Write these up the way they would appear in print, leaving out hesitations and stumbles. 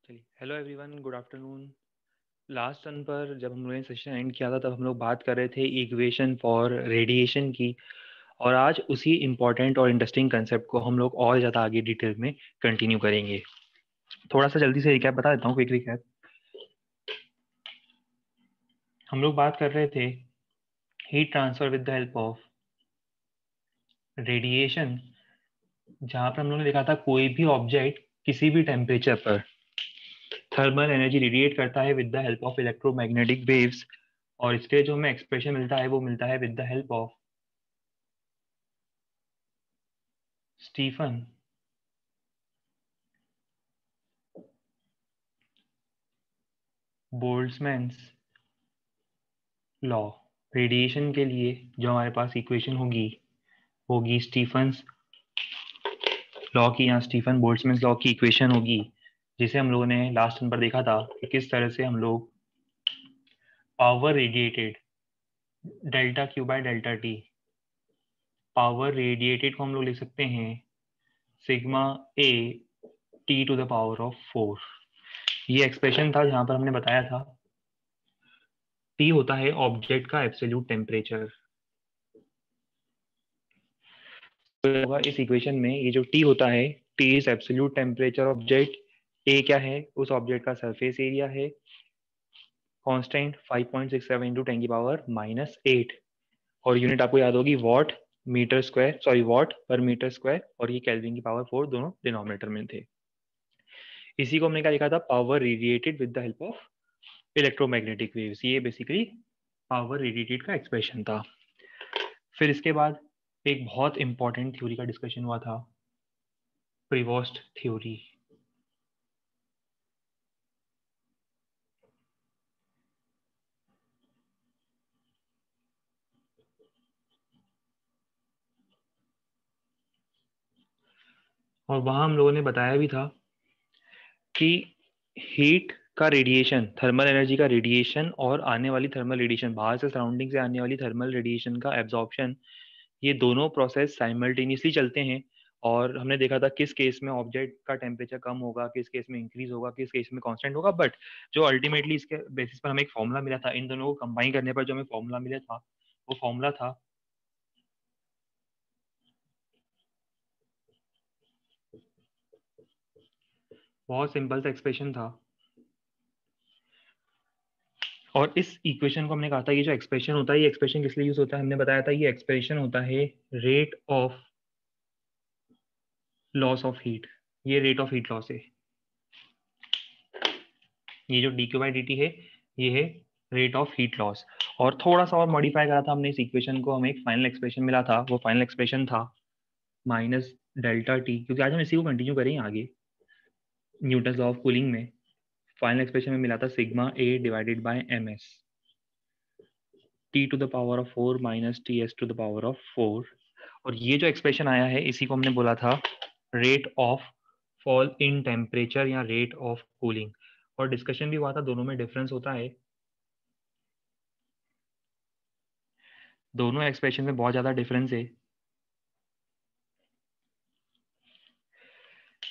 चलिए, hello everyone, good afternoon. Last turn पर जब हम लोगों ने सेशन एंड किया था तब हम लोग बात कर रहे थे इक्वेशन फॉर रेडिएशन की। और आज उसी इम्पोर्टेंट और इंटरेस्टिंग कंसेप्ट को हम लोग और ज़्यादा आगे डिटेल में कंटिन्यू करेंगे। थोड़ा सा जल्दी से रिकैप बता देता हूँ, क्विक रिकैप। हम लोग बात कर रहे थे heat transfer with the help of radiation, जहाँ पर हम लोगों ने देखा था कोई भी ऑब्जेक्ट किसी भी टेम्परेचर पर थर्मल एनर्जी रेडिएट करता है with the help of electromagnetic waves. और इसके जो हमें एक्सप्रेशन मिलता है वो मिलता है with the help of Stefan Boltzmann's law. Radiation के लिए जो हमारे पास इक्वेशन होगी होगी स्टीफन्स लॉ की या स्टीफन बोल्ट्जमैन्स लॉ की इक्वेशन होगी, जिसे हम लोगों ने लास्ट नंबर देखा था कि किस तरह से हम लोग power radiated delta Q by delta T, power radiated को हम लोग लिख सकते हैं sigma A T to the power of 4। ये एक्सप्रेशन था जहां पर हमने बताया था टी होता है ऑब्जेक्ट का एब्सोल्यूट टेम्परेचर। होगा इस इक्वेशन में ये जो टी होता है, T is absolute temperature object, A क्या है उस ऑब्जेक्ट का सरफेस एरिया है, कांस्टेंट 5.67 इंटू 10 की पावर -8, और यूनिट आपको याद होगी watt metre square, sorry watt per metre square, और ये केल्विन की पावर 4 दोनों डिनोमिनेटर में थे। इसी को हमने क्या लिखा था, power radiated with the help of electromagnetic waves. ये बेसिकली पावर रेडिएटेड का एक्सप्रेशन था। फिर इसके बाद एक बहुत इंपॉर्टेंट थ्योरी का डिस्कशन हुआ था, प्रीवोस्ट थ्योरी। और वहां हम लोगों ने बताया भी था कि हीट का रेडिएशन, थर्मल एनर्जी का रेडिएशन और आने वाली थर्मल रेडिएशन, बाहर से सराउंडिंग से आने वाली थर्मल रेडिएशन का एब्जॉर्प्शन, ये दोनों प्रोसेस साइमल्टेनियसली चलते हैं। और हमने देखा था किस केस में ऑब्जेक्ट का टेम्परेचर कम होगा, किस केस में इंक्रीज होगा, किस केस में कांस्टेंट होगा। बट जो अल्टीमेटली इसके बेसिस पर हमें एक फॉर्मूला मिला था, इन दोनों को कंबाइन करने पर जो हमें फॉर्मूला मिला था वो फॉर्मूला था बहुत सिंपल सा एक्सप्रेशन था। और इस इक्वेशन को हमने कहा था ये जो एक्सप्रेशन होता है, ये एक्सप्रेशन किस लिए यूज होता है, हमने बताया था ये एक्सप्रेशन होता है rate of loss of heat. ये रेट ऑफ हीट लॉस है, ये जो D Q by D T है ये है रेट ऑफ हीट लॉस। और थोड़ा सा और मॉडिफाई करा था हमने इस इक्वेशन को, हमें एक फाइनल एक्सप्रेशन मिला था, वो फाइनल एक्सप्रेशन था माइनस डेल्टा टी, क्योंकि आज हम इसी को कंटिन्यू करेंगे आगे न्यूटन लॉ ऑफ कूलिंग में। फाइनल एक्सप्रेशन में मिला था sigma A divided by M S, T to the power of 4 minus T S to the power of 4। और ये जो एक्सप्रेशन आया है इसी को हमने बोला था rate of fall in temperature या रेट ऑफ कूलिंग। और डिस्कशन भी हुआ था दोनों में डिफरेंस होता है, दोनों एक्सप्रेशन में बहुत ज्यादा डिफरेंस है।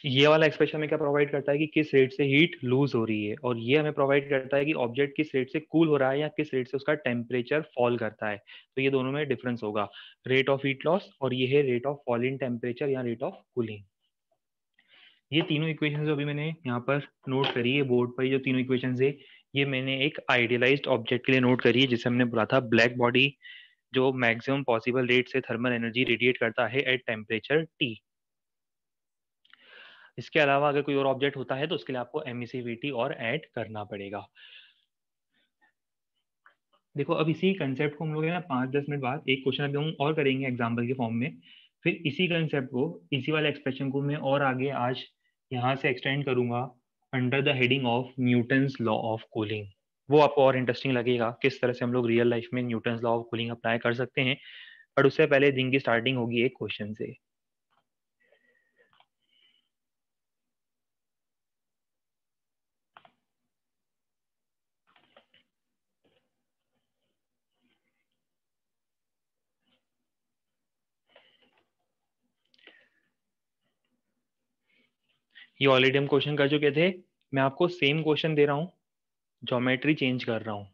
ये वाला एक्सप्रेशन में क्या प्रोवाइड करता है कि किस रेट से हीट लूज हो रही है, और ये हमें प्रोवाइड करता है कि ऑब्जेक्ट किस रेट से कूल हो रहा है या किस रेट से उसका टेम्परेचर फॉल करता है। तो ये दोनों में डिफरेंस होगा, रेट ऑफ हीट लॉस, और ये है rate of fall in temperature या रेट ऑफ कूलिंग। ये तीनों इक्वेशन जो अभी मैंने यहाँ पर नोट करी है बोर्ड पर, जो तीनों इक्वेशन है ये मैंने एक आइडियलाइज्ड ऑब्जेक्ट के लिए नोट करी है, जिसे हमने बोला था ब्लैक बॉडी, जो मैक्सिमम पॉसिबल रेट से थर्मल एनर्जी रेडिएट करता है एट टेम्परेचर टी। इसके अलावा अगर कोई और ऑब्जेक्ट होता है तो उसके लिए आपको एमिसिविटी और ऐड करना पड़ेगा। देखो अब इसी कंसेप्ट को हम लोग है ना 5-10 मिनट बाद एक क्वेश्चन अभी हम और करेंगे एग्जाम्पल के फॉर्म में। फिर इसी कंसेप्ट को, इसी वाले एक्सप्रेशन को मैं और आगे आज यहाँ से एक्सटेंड करूंगा under the heading of Newton's law of cooling. वो आपको और इंटरेस्टिंग लगेगा किस तरह से हम लोग रियल लाइफ में Newton's law of cooling apply कर सकते हैं। बट उससे पहले दिन की स्टार्टिंग होगी एक क्वेश्चन से। ये ऑलरेडी हम क्वेश्चन कर चुके थे, मैं आपको सेम क्वेश्चन दे रहा हूँ, ज्योमेट्री चेंज कर रहा हूँ।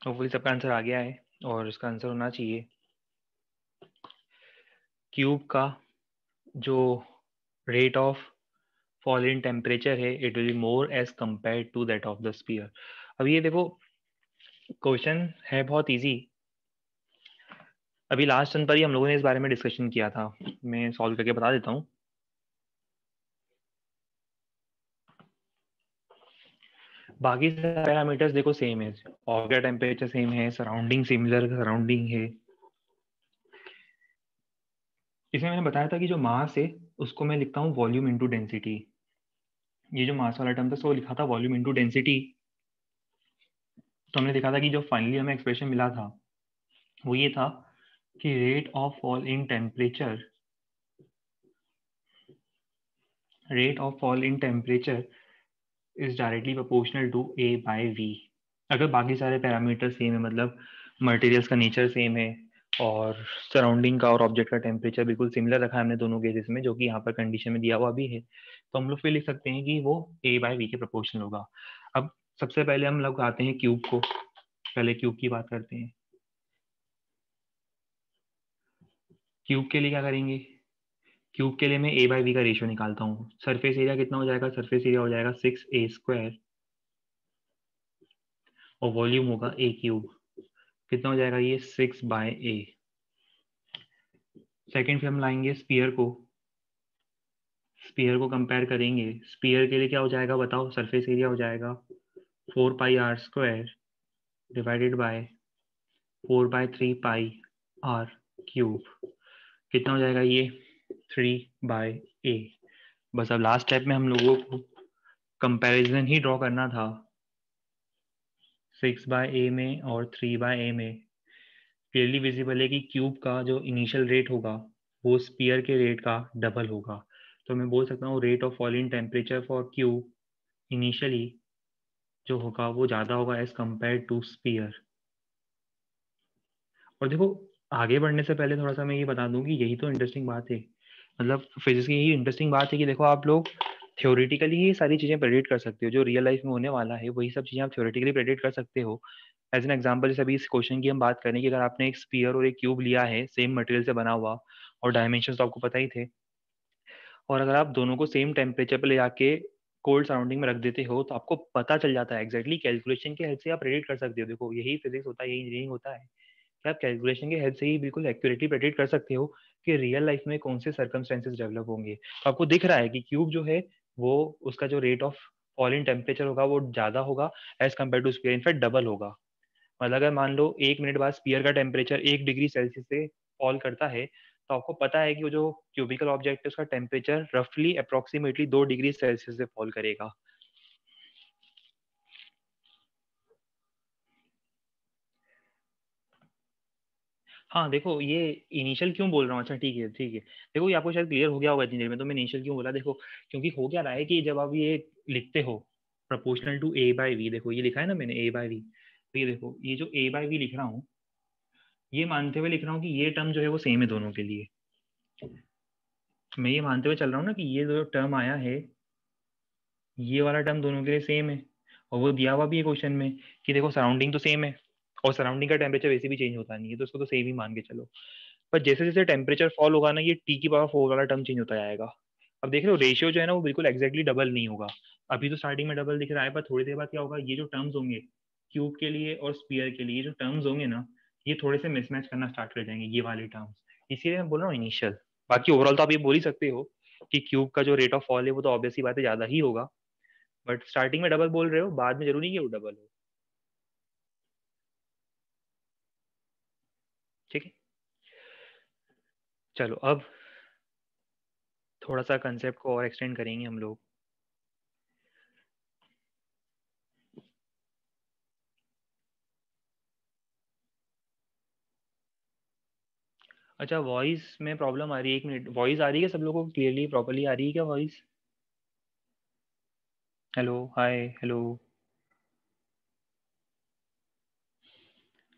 होपफुली सबका आंसर आ गया है और इसका आंसर होना चाहिए क्यूब का जो rate of fall in temperature है it will be more as compare to that of the sphere. अब ये देखो क्वेश्चन है बहुत इजी। अभी लास्ट टर्न पर ही हम लोगों ने इस बारे में डिस्कशन किया था, मैं सॉल्व करके बता देता हूँ। बाकी सारे पैरामीटर्स देखो सेम है, ऑर्गेल टेम्परेचर सेम है, सराउंडिंग सिमिलर सराउंडिंग है। इसमें मैंने बताया था कि जो मास है उसको मैं लिखता हूँ वॉल्यूम इनटू डेंसिटी। ये जो मास वाला टर्म था वो लिखा था वॉल्यूम इनटू डेंसिटी। तो हमने देखा था कि जो फाइनली हमें एक्सप्रेशन मिला था वो ये था कि rate of fall in temperature is directly proportional to A by V। अगर बाकी सारे पैरामीटर सेम है, मतलब मटेरियल्स का नेचर सेम है और सराउंडिंग का और ऑब्जेक्ट का टेम्परेचर बिल्कुल सिमिलर रखा है हमने दोनों केसेस में, जो कि यहाँ पर कंडीशन में दिया हुआ भी है, तो हम लोग फिर लिख सकते हैं कि वो A बाय V के प्रोपोर्शनल होगा। अब सबसे पहले हम लोग आते हैं क्यूब को, पहले क्यूब की बात करते हैं। क्यूब के लिए क्या करेंगे, क्यूब के लिए मैं A बाय V का रेशियो निकालता हूँ। सरफेस एरिया कितना हो जाएगा, सरफेस एरिया हो जाएगा 6A² और वॉल्यूम होगा A क्यूब। कितना हो जाएगा ये 6/A। सेकेंड फिर हम लाएंगे स्पीयर को कंपेयर करेंगे। स्पीयर के लिए क्या हो जाएगा बताओ, सरफेस एरिया हो जाएगा 4πr² divided by 4/3πr cube. कितना हो जाएगा ये 3/A। बस अब लास्ट स्टेप में हम लोगों को कंपैरिजन ही ड्रॉ करना था 6/A में और 3/A में। क्लियरली विजिबल है कि क्यूब का जो इनिशियल रेट होगा वो स्पीयर के रेट का डबल होगा। तो मैं बोल सकता हूँ rate of fall in temperature for cube initially जो होगा वो ज़्यादा होगा एज कंपेयर टू स्पीयर। और देखो आगे बढ़ने से पहले थोड़ा सा मैं ये बता दूं कि यही तो इंटरेस्टिंग बात है मतलब फिजिक्स की यही इंटरेस्टिंग बात है कि देखो आप लोग थ्योरेटिकली ये सारी चीजें प्रेडिक्ट कर सकते हो, जो रियल लाइफ में होने वाला है वही सब चीजें आप थ्योरेटिकली प्रेडिक्ट कर सकते हो। एज एन एग्जाम्पल, जैसे अभी इस क्वेश्चन की हम बात करें कि अगर आपने एक स्पीयर और एक क्यूब लिया है सेम मटेरियल से बना हुआ, और डायमेंशन तो आपको पता ही थे, और अगर आप दोनों को सेम टेम्परेचर पे ले जाके कोल्ड सराउंडिंग में रख देते हो तो आपको पता चल जाता है एग्जैक्टली, कैलकुलेशन के हेल्प से आप प्रेडिक्ट कर सकते हो। देखो यही फिजिक्स होता है, यही इंजीनियरिंग होता है कि आप कैलकुलेशन के हेल्प से ही बिल्कुल एक्यूरेटली प्रेडिक्ट कर सकते हो कि रियल लाइफ में कौन से सर्कमस्टेंसेस डेवलप होंगे। तो आपको दिख रहा है कि क्यूब जो है वो उसका जो rate of fall in temperature होगा वो ज्यादा होगा as compared to sphere, in fact double होगा। मतलब अगर मान लो 1 मिनट बाद स्पीयर का टेम्परेचर 1 डिग्री सेल्सियस से फॉल करता है, तो आपको पता है कि वो जो क्यूबिकल ऑब्जेक्ट है उसका टेम्परेचर रफली अप्रोक्सीमेटली 2 डिग्री सेल्सियस से फॉल करेगा। हाँ देखो, ये इनिशियल क्यों बोल रहा हूँ, अच्छा ठीक है ठीक है। देखो ये आपको शायद क्लियर हो गया होगा इतनी देर में, तो मैं इनिशियल क्यों बोला, देखो क्योंकि हो क्या रहा है कि जब आप ये लिखते हो proportional to A by V, देखो ये लिखा है ना मैंने ए बाई वी, तो ये देखो ये जो ए बाई वी लिख रहा हूँ, ये मानते हुए लिख रहा हूँ कि ये टर्म जो है वो सेम है दोनों के लिए। मैं ये मानते हुए चल रहा हूँ ना कि ये जो टर्म आया है ये वाला टर्म दोनों के लिए सेम है, और वो दिया हुआ भी है क्वेश्चन में कि देखो सराउंडिंग तो सेम है, और सराउंडिंग का टेम्परेचर वैसे भी चेंज होता नहीं है, तो उसको तो सेम ही मान के चलो। पर जैसे जैसे टेम्परेचर फॉल होगा ना, ये T⁴ वाला टर्म चेंज होता जाएगा। अब देख रहे हो रेशियो जो है ना वो बिल्कुल एक्जैक्टली डबल नहीं होगा। अभी तो स्टार्टिंग में डबल दिख रहा है, पर थोड़ी देर बाद क्या होगा, ये जो टर्म्स होंगे क्यूब के लिए और स्पीयर के लिए, ये जो टर्म्स होंगे ना ये थोड़े से मिसमैच करना स्टार्ट कर जाएंगे, ये वाले टर्म्स। इसीलिए मैं बोल रहा हूँ इनिशियल। बाकी ओवरऑल तो आप ये बोल ही सकते हो कि क्यूब का जो रेट ऑफ फॉल है वो तो ऑब्वियसली बात है ज्यादा ही होगा, बट स्टार्टिंग में डबल बोल रहे हो, बाद में जरूरी नहीं कि वो डबल हो। ठीक है, चलो अब थोड़ा सा कंसेप्ट को और एक्सटेंड करेंगे हम लोग। अच्छा, वॉइस में प्रॉब्लम आ रही है, 1 मिनट, वॉइस आ रही है सब लोगों को क्लियरली प्रॉपरली आ रही है क्या वॉइस? हेलो, हाय, हेलो।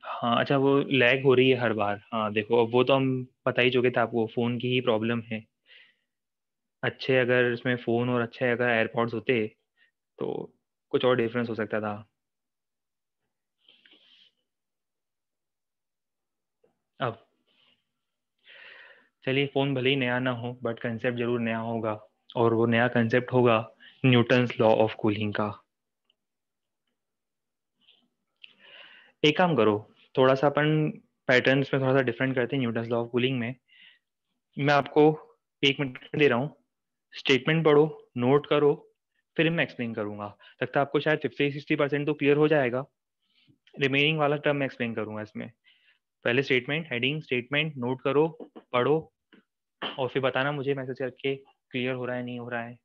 हाँ अच्छा, वो लैग हो रही है हर बार, हाँ देखो वो तो हम पता ही चुके थे आपको, फ़ोन की ही प्रॉब्लम है। अच्छे अगर इसमें फ़ोन और अच्छे अगर एयरपॉड्स होते तो कुछ और डिफरेंस हो सकता था। अब चलिए, फ़ोन भले ही नया ना हो बट कंसेप्ट जरूर नया होगा, और वो नया कंसेप्ट होगा न्यूटन्स लॉ ऑफ कूलिंग का। एक काम करो, थोड़ा सा अपन पैटर्न्स में थोड़ा सा डिफरेंट करते हैं न्यूटन्स लॉ ऑफ कूलिंग में। मैं आपको 1 मिनट दे रहा हूँ, स्टेटमेंट पढ़ो, नोट करो, फिर मैं एक्सप्लेन करूंगा। लगता है आपको शायद 50-60% तो क्लियर हो जाएगा, रिमेनिंग वाला टर्म मैं एक्सप्लेन करूंगा इसमें। पहले स्टेटमेंट, हेडिंग स्टेटमेंट नोट करो, पढ़ो, और फिर बताना मुझे मैसेज करके क्लियर हो रहा है नहीं हो रहा है।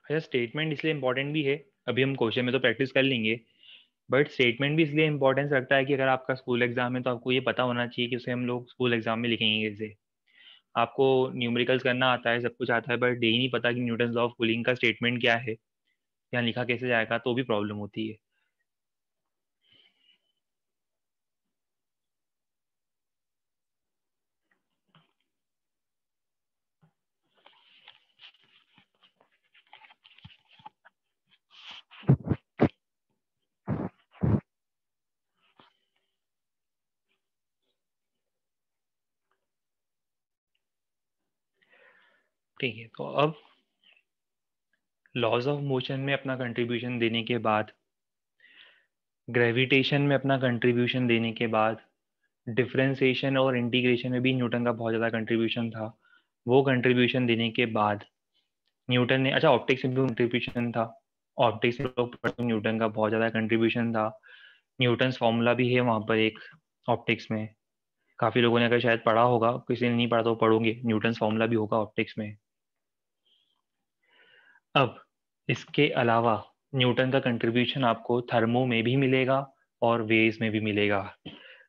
अच्छा, स्टेटमेंट इसलिए इंपॉर्टेंट भी है, अभी हम क्वेश्चन में तो प्रैक्टिस कर लेंगे, बट स्टेटमेंट भी इसलिए इंपॉर्टेंस रखता है कि अगर आपका स्कूल एग्जाम है तो आपको ये पता होना चाहिए कि उसे हम लोग स्कूल एग्जाम में लिखेंगे कैसे। आपको न्यूमेरिकल्स करना आता है, सब कुछ आता है, बट यही नहीं पता कि न्यूटन लॉ ऑफ कूलिंग का स्टेटमेंट क्या है, यहाँ लिखा कैसे जाएगा, तो भी प्रॉब्लम होती है। ठीक है, तो अब लॉज ऑफ मोशन में अपना कंट्रीब्यूशन देने के बाद, ग्रेविटेशन में अपना कंट्रीब्यूशन देने के बाद, डिफरेंशिएशन और इंटीग्रेशन में भी न्यूटन का बहुत ज़्यादा कंट्रीब्यूशन था। वो कंट्रीब्यूशन देने के बाद न्यूटन ने, अच्छा ऑप्टिक्स में भी कंट्रीब्यूशन था, ऑप्टिक्स में लोग पढ़ते हैं, न्यूटन का बहुत ज़्यादा कंट्रीब्यूशन था। न्यूटन्स फॉर्मूला भी है वहाँ पर एक, ऑप्टिक्स में काफ़ी लोगों ने अगर शायद पढ़ा होगा, किसी ने नहीं पढ़ा तो पढ़ोगे, न्यूटन्स फॉर्मूला भी होगा ऑप्टिक्स में। अब इसके अलावा न्यूटन का कंट्रीब्यूशन आपको थर्मो में भी मिलेगा और वेव्स में भी मिलेगा,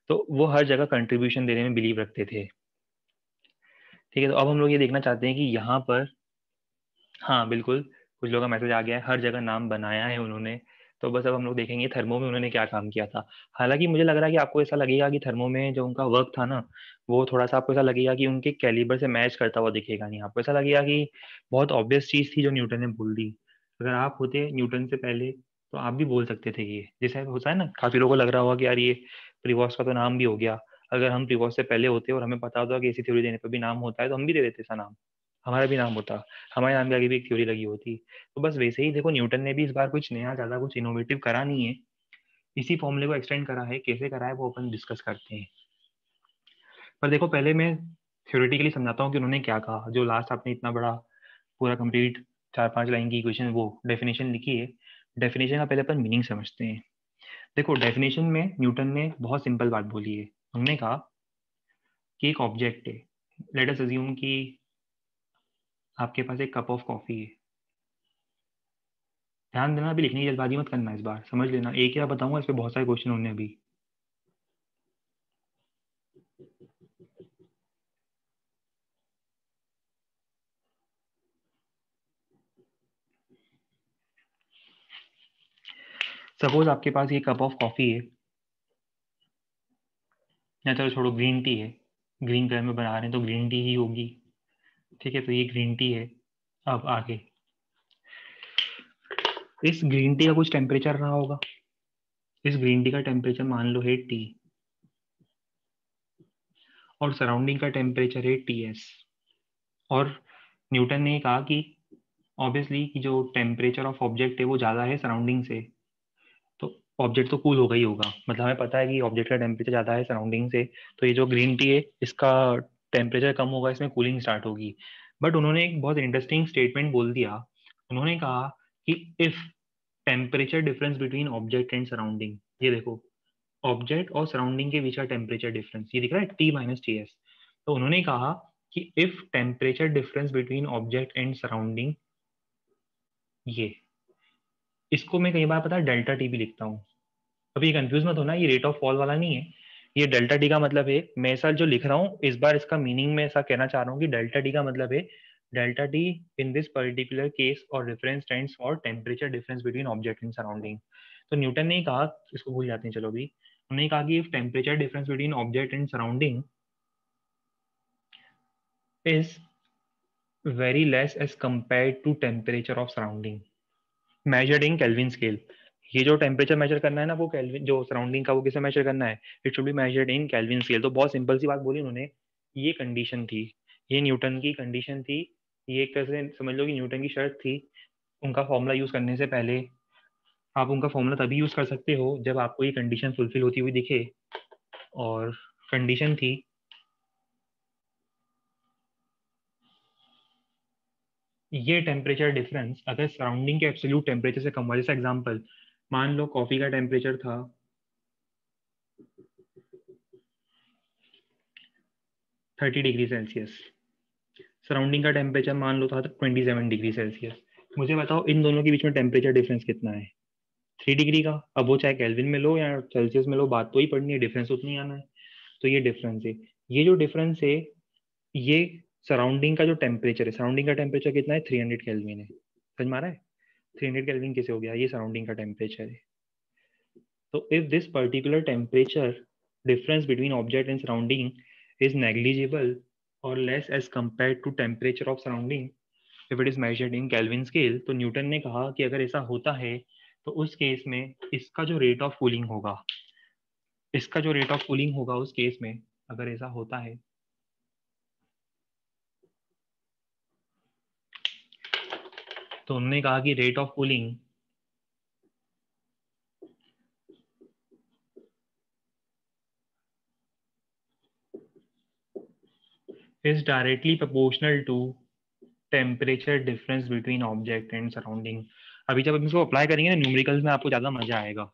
तो वो हर जगह कंट्रीब्यूशन देने में बिलीव रखते थे। ठीक है, तो अब हम लोग ये देखना चाहते हैं कि यहाँ पर, हाँ बिल्कुल, कुछ लोगों का मैसेज आ गया है, हर जगह नाम बनाया है उन्होंने। तो बस अब हम लोग देखेंगे थर्मो में उन्होंने क्या काम किया था। हालांकि मुझे लग रहा है कि आपको ऐसा लगेगा कि थर्मो में जो उनका वर्क था ना, वो थोड़ा सा आपको ऐसा लगेगा कि उनके कैलिबर से मैच करता हुआ दिखेगा नहीं, आपको ऐसा लगेगा कि बहुत ऑब्वियस चीज थी जो न्यूटन ने बोल दी। अगर आप होते न्यूटन से पहले तो आप भी बोल सकते थे ये, जैसे होता है ना, काफी लोगों को लग रहा होगा कि यार ये प्रिवॉस का तो नाम भी हो गया, अगर हम प्रिवॉस से पहले होते और हमें पता होता कि ऐसी थ्योरी देने पर भी नाम होता है तो हम भी दे देते ऐसा नाम, हमारा भी नाम होता, हमारे नाम के आगे भी एक थ्योरी लगी होती। तो बस वैसे ही देखो, न्यूटन ने भी इस बार कुछ नया ज्यादा कुछ इनोवेटिव करा नहीं है, इसी फॉर्मूले को एक्सटेंड करा है, कैसे करा है वो अपन डिस्कस करते हैं। पर देखो पहले मैं थ्योरेटिकली समझाता हूँ कि उन्होंने क्या कहा, जो लास्ट आपने इतना बड़ा पूरा कंप्लीट 4-5 लाइन की इक्वेशन वो डेफिनेशन लिखी है, डेफिनेशन का पहले अपन मीनिंग समझते हैं। देखो डेफिनेशन में न्यूटन ने बहुत सिंपल बात बोली है, उन्होंने कहा कि एक ऑब्जेक्ट है, लेट अस अज्यूम कि आपके पास एक कप ऑफ कॉफी है। ध्यान देना, अभी लिखने की जल्दबाजी मत करना, इस बार समझ लेना, एक ही बार बताऊंगा, इस पे बहुत सारे क्वेश्चन होने अभी। सपोज आपके पास ये कप ऑफ कॉफी है, या चलो छोड़ो, ग्रीन टी है, ग्रीन कलर में बना रहे हैं तो ग्रीन टी ही होगी। ठीक है, तो ये ग्रीन टी है। अब आगे, इस ग्रीन टी का कुछ टेम्परेचर रहा होगा, इस ग्रीन टी का टेम्परेचर मान लो है टी, और सराउंडिंग का टेम्परेचर है टी एस। और न्यूटन ने कहा कि ऑब्वियसली कि जो टेम्परेचर ऑफ ऑब्जेक्ट है वो ज़्यादा है सराउंडिंग से, तो ऑब्जेक्ट तो कूल होगा ही होगा, मतलब हमें पता है कि ऑब्जेक्ट का टेम्परेचर ज़्यादा है सराउंडिंग से, तो ये जो ग्रीन टी है इसका टेम्परेचर कम होगा, इसमें कूलिंग स्टार्ट होगी। बट उन्होंने एक बहुत इंटरेस्टिंग स्टेटमेंट बोल दिया, उन्होंने कहा कि if temperature difference between object and surrounding, ये देखो ऑब्जेक्ट और सराउंडिंग के बीच का टेम्परेचर डिफरेंस ये दिख रहा है टी माइनस टी एस, तो उन्होंने कहा कि if temperature difference between object and surrounding, ये इसको मैं कई बार पता है डेल्टा टी भी लिखता हूँ, अभी कंफ्यूज मत होना, ये रेट ऑफ फॉल वाला नहीं है, ये डेल्टा टी का मतलब है, मैं ऐसा जो लिख रहा हूँ इस बार इसका मीनिंग में ऐसा कहना चाह रहा हूँ कि डेल्टा टी का मतलब है, delta T in this particular case और reference stands for temperature difference between object and surrounding. तो न्यूटन ने कहा, इसको भूल जाते हैं चलो भी, उन्होंने कहा कि if temperature difference between object and surrounding is very less as compared to temperature of surrounding measured in Kelvin scale, ये जो टेम्परेचर मेजर करना है ना वो केल्विन, जो सराउंडिंग का वो किसे मेजर करना है, it should be measured in Kelvin scale. तो बहुत सिंपल सी बात बोली उन्होंने, ये कंडीशन थी, ये न्यूटन की कंडीशन थी, ये एक तरह से समझ लो कि न्यूटन की शर्त थी उनका फॉर्मूला यूज करने से पहले। आप उनका फॉर्मूला तभी यूज कर सकते हो जब आपको ये कंडीशन फुलफिल होती हुई दिखे, और कंडीशन थी ये टेम्परेचर डिफरेंस अगर सराउंडिंग के एब्सोल्यूट टेम्परेचर से कम हुआ, जैसे एग्जांपल मान लो कॉफी का टेम्परेचर था 30 डिग्री सेल्सियस, सराउंडिंग का टेम्परेचर मान लो था 27 डिग्री सेल्सियस, मुझे बताओ इन दोनों के बीच में टेम्परेचर डिफरेंस कितना है, 3 डिग्री का। अब वो चाहे केल्विन में लो या सेल्सियस में लो, बात तो ही पड़नी है, डिफरेंस उतना ही आना है, तो ये डिफरेंस है, ये जो डिफरेंस है ये सराउंडिंग का जो टेम्परेचर है, सराउंडिंग का टेम्परेचर कितना है, 300 केल्विन है। समझ में आ रहा है? 300 केल्विन कैसे हो गया, ये सराउंडिंग का टेम्परेचर है। तो if this particular temperature difference between object and surrounding is negligible or less as compared to temperature of surrounding if it is measured in Kelvin scale, तो न्यूटन ने कहा कि अगर ऐसा होता है तो उस केस में इसका जो रेट ऑफ कूलिंग होगा, इसका जो रेट ऑफ कूलिंग होगा उस केस में अगर ऐसा होता है, तो उन्होंने कहा कि rate of cooling is directly proportional to temperature difference between object and surrounding। अभी जब हम इसको अप्लाई करेंगे ना न्यूमेरिकल्स में, आपको ज्यादा मजा आएगा।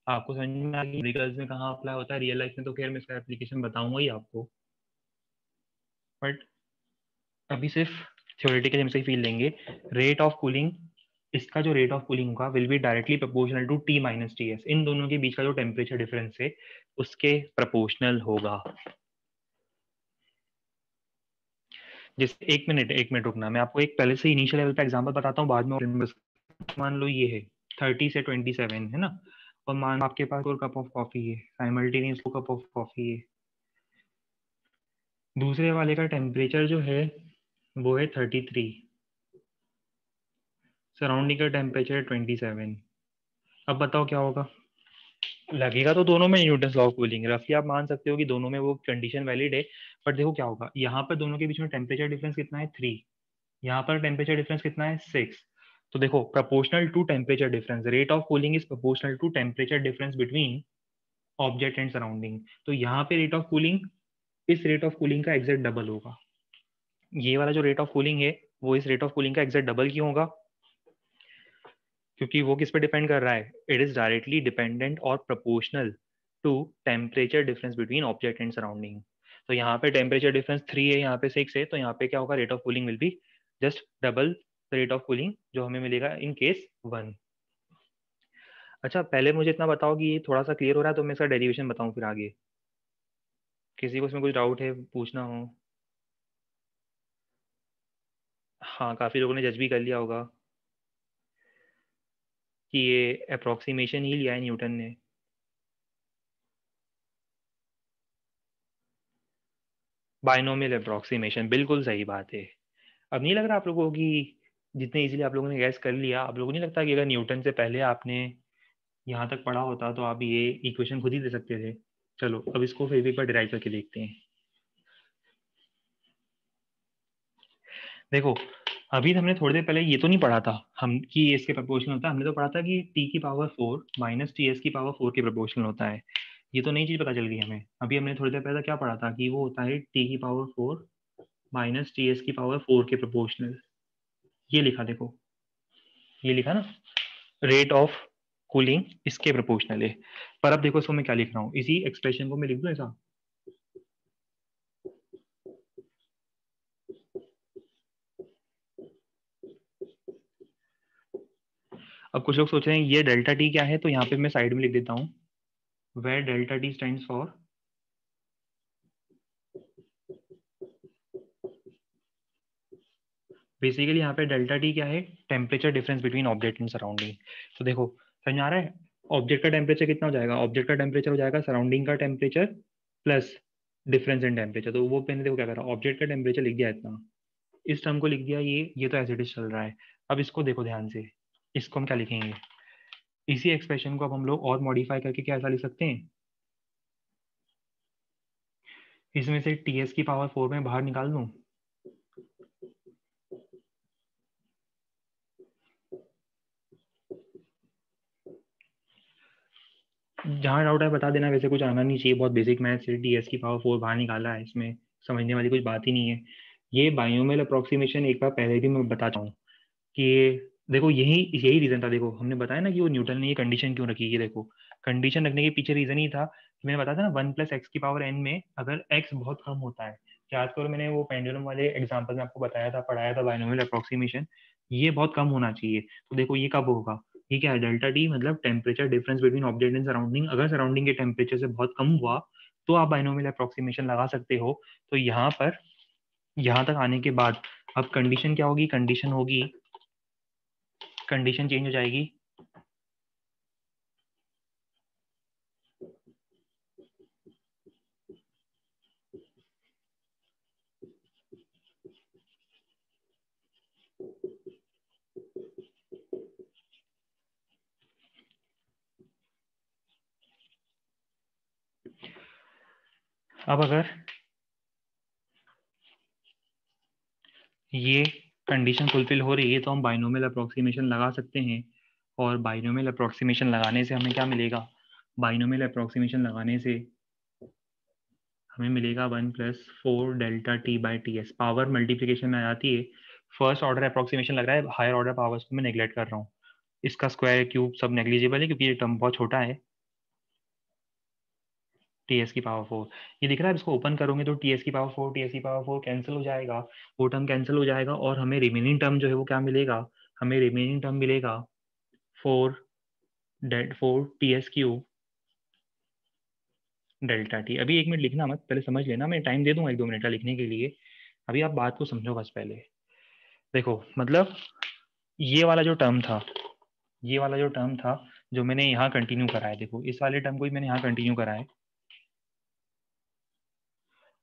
आपको समझ में आएगा न्यूमेरिकल्स में कहाँ अप्लाई होता है, रियल लाइफ में तो खैर मैं इसका एप्लीकेशन बताऊंगा ही आपको, बट अभी सिर्फ थ्योरेटिकली हम से फील लेंगे। रेट ऑफ कूलिंग, इसका जो रेट ऑफ कूलिंग होगा will be directly proportional to T minus T S. इन दोनों के बीच का जो टेम्परेचर डिफरेंस है उसके प्रोपोर्शनल होगा। जैसे एक मिनट रुकना, मैं आपको एक पहले से इनिशियल लेवल पे एग्जांपल बताता हूँ, बाद में मान लो ये है 30 से 27 है ना, और मान आपके पास 4 कप ऑफ कॉफी है, साइमल्टेनियस 2 कप ऑफ कॉफी है। दूसरे वाले का टेम्परेचर जो है वो है 33, सराउंडिंग का टेम्परेचर है 27। अब बताओ क्या होगा, लगेगा तो दोनों में न्यूटन लॉ ऑफ कूलिंग, रफली आप मान सकते हो कि दोनों में वो कंडीशन वैलिड है। बट देखो क्या होगा, यहाँ पर दोनों के बीच में टेम्परेचर डिफरेंस कितना है 3, यहाँ पर टेम्परेचर डिफरेंस कितना है 6। तो देखो proportional to temperature difference, rate of cooling is proportional to temperature difference between object and surrounding. तो यहाँ पे रेट ऑफ कूलिंग इस रेट ऑफ कूलिंग का एग्जैक्ट डबल होगा। ये वाला जो रेट ऑफ कूलिंग है वो इस रेट ऑफ कूलिंग का एग्जैक्ट डबल क्यों होगा, क्योंकि वो किस पे डिपेंड कर रहा है, इट इज डायरेक्टली डिपेंडेंट और proportional to temperature difference between object and surrounding. तो यहाँ पे टेम्परेचर डिफरेंस 3 है, यहाँ पे 6 है, तो यहाँ पे क्या होगा, rate of cooling will be just double the rate of cooling जो हमें मिलेगा इन केस 1। अच्छा पहले मुझे इतना बताओ कि ये थोड़ा सा क्लियर हो रहा है, तो मैं इसका डेरिवेशन बताऊं फिर आगे, किसी को इसमें कुछ डाउट है पूछना हो। हाँ काफी लोगों ने जज भी कर लिया होगा कि ये अप्रोक्सीमेशन ही लिया है न्यूटन ने। बाइनोमियल अप्रोक्सीमेशन, बिल्कुल सही बात है। अब नहीं लग रहा आप लोगों को कि जितने इजीली आप लोगों ने गैस कर लिया, आप लोगों को नहीं लगता कि अगर न्यूटन से पहले आपने यहाँ तक पढ़ा होता तो आप ये इक्वेशन खुद ही दे सकते थे। चलो अब इसको फिर भी एक बार डिराइव करके देखते हैं। देखो अभी हमने थोड़ी देर पहले ये तो नहीं पढ़ा था हम कि इसके प्रोपोर्शनल होता है, हमने तो पढ़ा था कि टी की पावर 4 माइनस टी एस की पावर 4 के प्रोपोर्शनल होता है। ये तो नई चीज पता चल गई हमें। अभी हमने थोड़ी देर पहले क्या पढ़ा था कि वो होता है टी की पावर 4 माइनस टी एस की पावर 4 के प्रोपोर्शनल। ये लिखा देखो, ये लिखा ना, रेट ऑफ कूलिंग इसके प्रोपोर्शनल है। पर अब देखो इसको मैं क्या लिख रहा हूँ, इसी एक्सप्रेशन को मैं लिख दूं ऐसा, अब कुछ लोग सोच रहे हैं ये डेल्टा टी क्या है, तो यहाँ पे मैं साइड में लिख देता हूँ where delta T stands for, basically यहाँ पे डेल्टा टी क्या है, temperature difference between object and surrounding. तो देखो समझ में आ रहा है, ऑब्जेक्ट का टेम्परेचर कितना हो जाएगा, ऑब्जेक्ट का टेम्परेचर हो जाएगा सराउंडिंग का temperature plus difference in temperature. तो वो मैंने देखो क्या करा, ऑब्जेक्ट का टेम्परेचर लिख दिया इतना, इस टर्म को लिख दिया, ये तो एज इट इज चल रहा है। अब इसको देखो ध्यान से, इसको हम क्या लिखेंगे, इसी एक्सप्रेशन को अब हम लोग और मॉडिफाई करके क्या ऐसा लिख सकते हैं, इसमें से टी एस की पावर 4 में बाहर निकाल दूं, जहाँ डाउट है बता देना, वैसे कुछ आना नहीं चाहिए, बहुत बेसिक मैथ्स है, टी एस की पावर 4 बाहर निकाला है, इसमें समझने वाली कुछ बात ही नहीं है। ये बायोमेल अप्रोक्सीमेशन एक बार पहले भी मैं बता चाहूँ कि देखो यही यही रीजन था। देखो हमने बताया ना कि वो न्यूटन ने ये कंडीशन क्यों रखी है, देखो कंडीशन रखने के पीछे रीजन ही था कि मैंने बताया था ना 1 प्लस एक्स की पावर एन में अगर एक्स बहुत कम होता है, याद करो मैंने वो पेंडुलम वाले एग्जांपल में आपको बताया था, पढ़ाया था बाइनोमियल अप्रोक्सीमेशन, ये बहुत कम होना चाहिए। तो देखो ये कब होगा, ये क्या है, डेल्टा टी मतलब temperature difference between object and surrounding, अगर सराउंडिंग के टेम्परेचर से बहुत कम हुआ तो आप बाइनोमियल अप्रोक्सीमेशन लगा सकते हो। तो यहाँ पर यहाँ तक आने के बाद अब कंडीशन क्या होगी, कंडीशन चेंज हो जाएगी। अब अगर ये कंडीशन फुलफिल हो रही है तो हम बाइनोमियल अप्रोक्सीमेशन लगा सकते हैं, और बाइनोमियल अप्रोक्सीमेशन लगाने से हमें क्या मिलेगा, बाइनोमियल अप्रोक्सीमेशन लगाने से हमें मिलेगा 1+4 delta T by T S. Power multiplication में आ जाती है, फर्स्ट ऑर्डर अप्रोक्सीमेशन लग रहा है, हायर ऑर्डर पावर्स को मैं नेग्लेक्ट कर रहा हूँ, इसका स्क्वायर क्यूब सब नेग्लिजिबल है क्योंकि ये टर्म बहुत छोटा है। टी एस की पावर 4 ये दिख रहा है, इसको ओपन करोगे तो टी एस की पावर 4 टी एस की पावर 4 कैंसिल हो जाएगा, वो टर्म कैंसिल हो जाएगा, और हमें रिमेनिंग टर्म जो है वो क्या मिलेगा, हमें रिमेनिंग टर्म मिलेगा 4 T S cube delta T. अभी 1 मिनट लिखना मत, पहले समझ लेना, मैं टाइम दे दूंगा 1-2 मिनट का लिखने के लिए, अभी आप बात को समझो बस पहले। देखो मतलब ये वाला जो टर्म था, ये वाला जो टर्म था जो मैंने यहाँ कंटिन्यू करा है, देखो इस वाले टर्म को ही मैंने यहाँ कंटिन्यू करा है,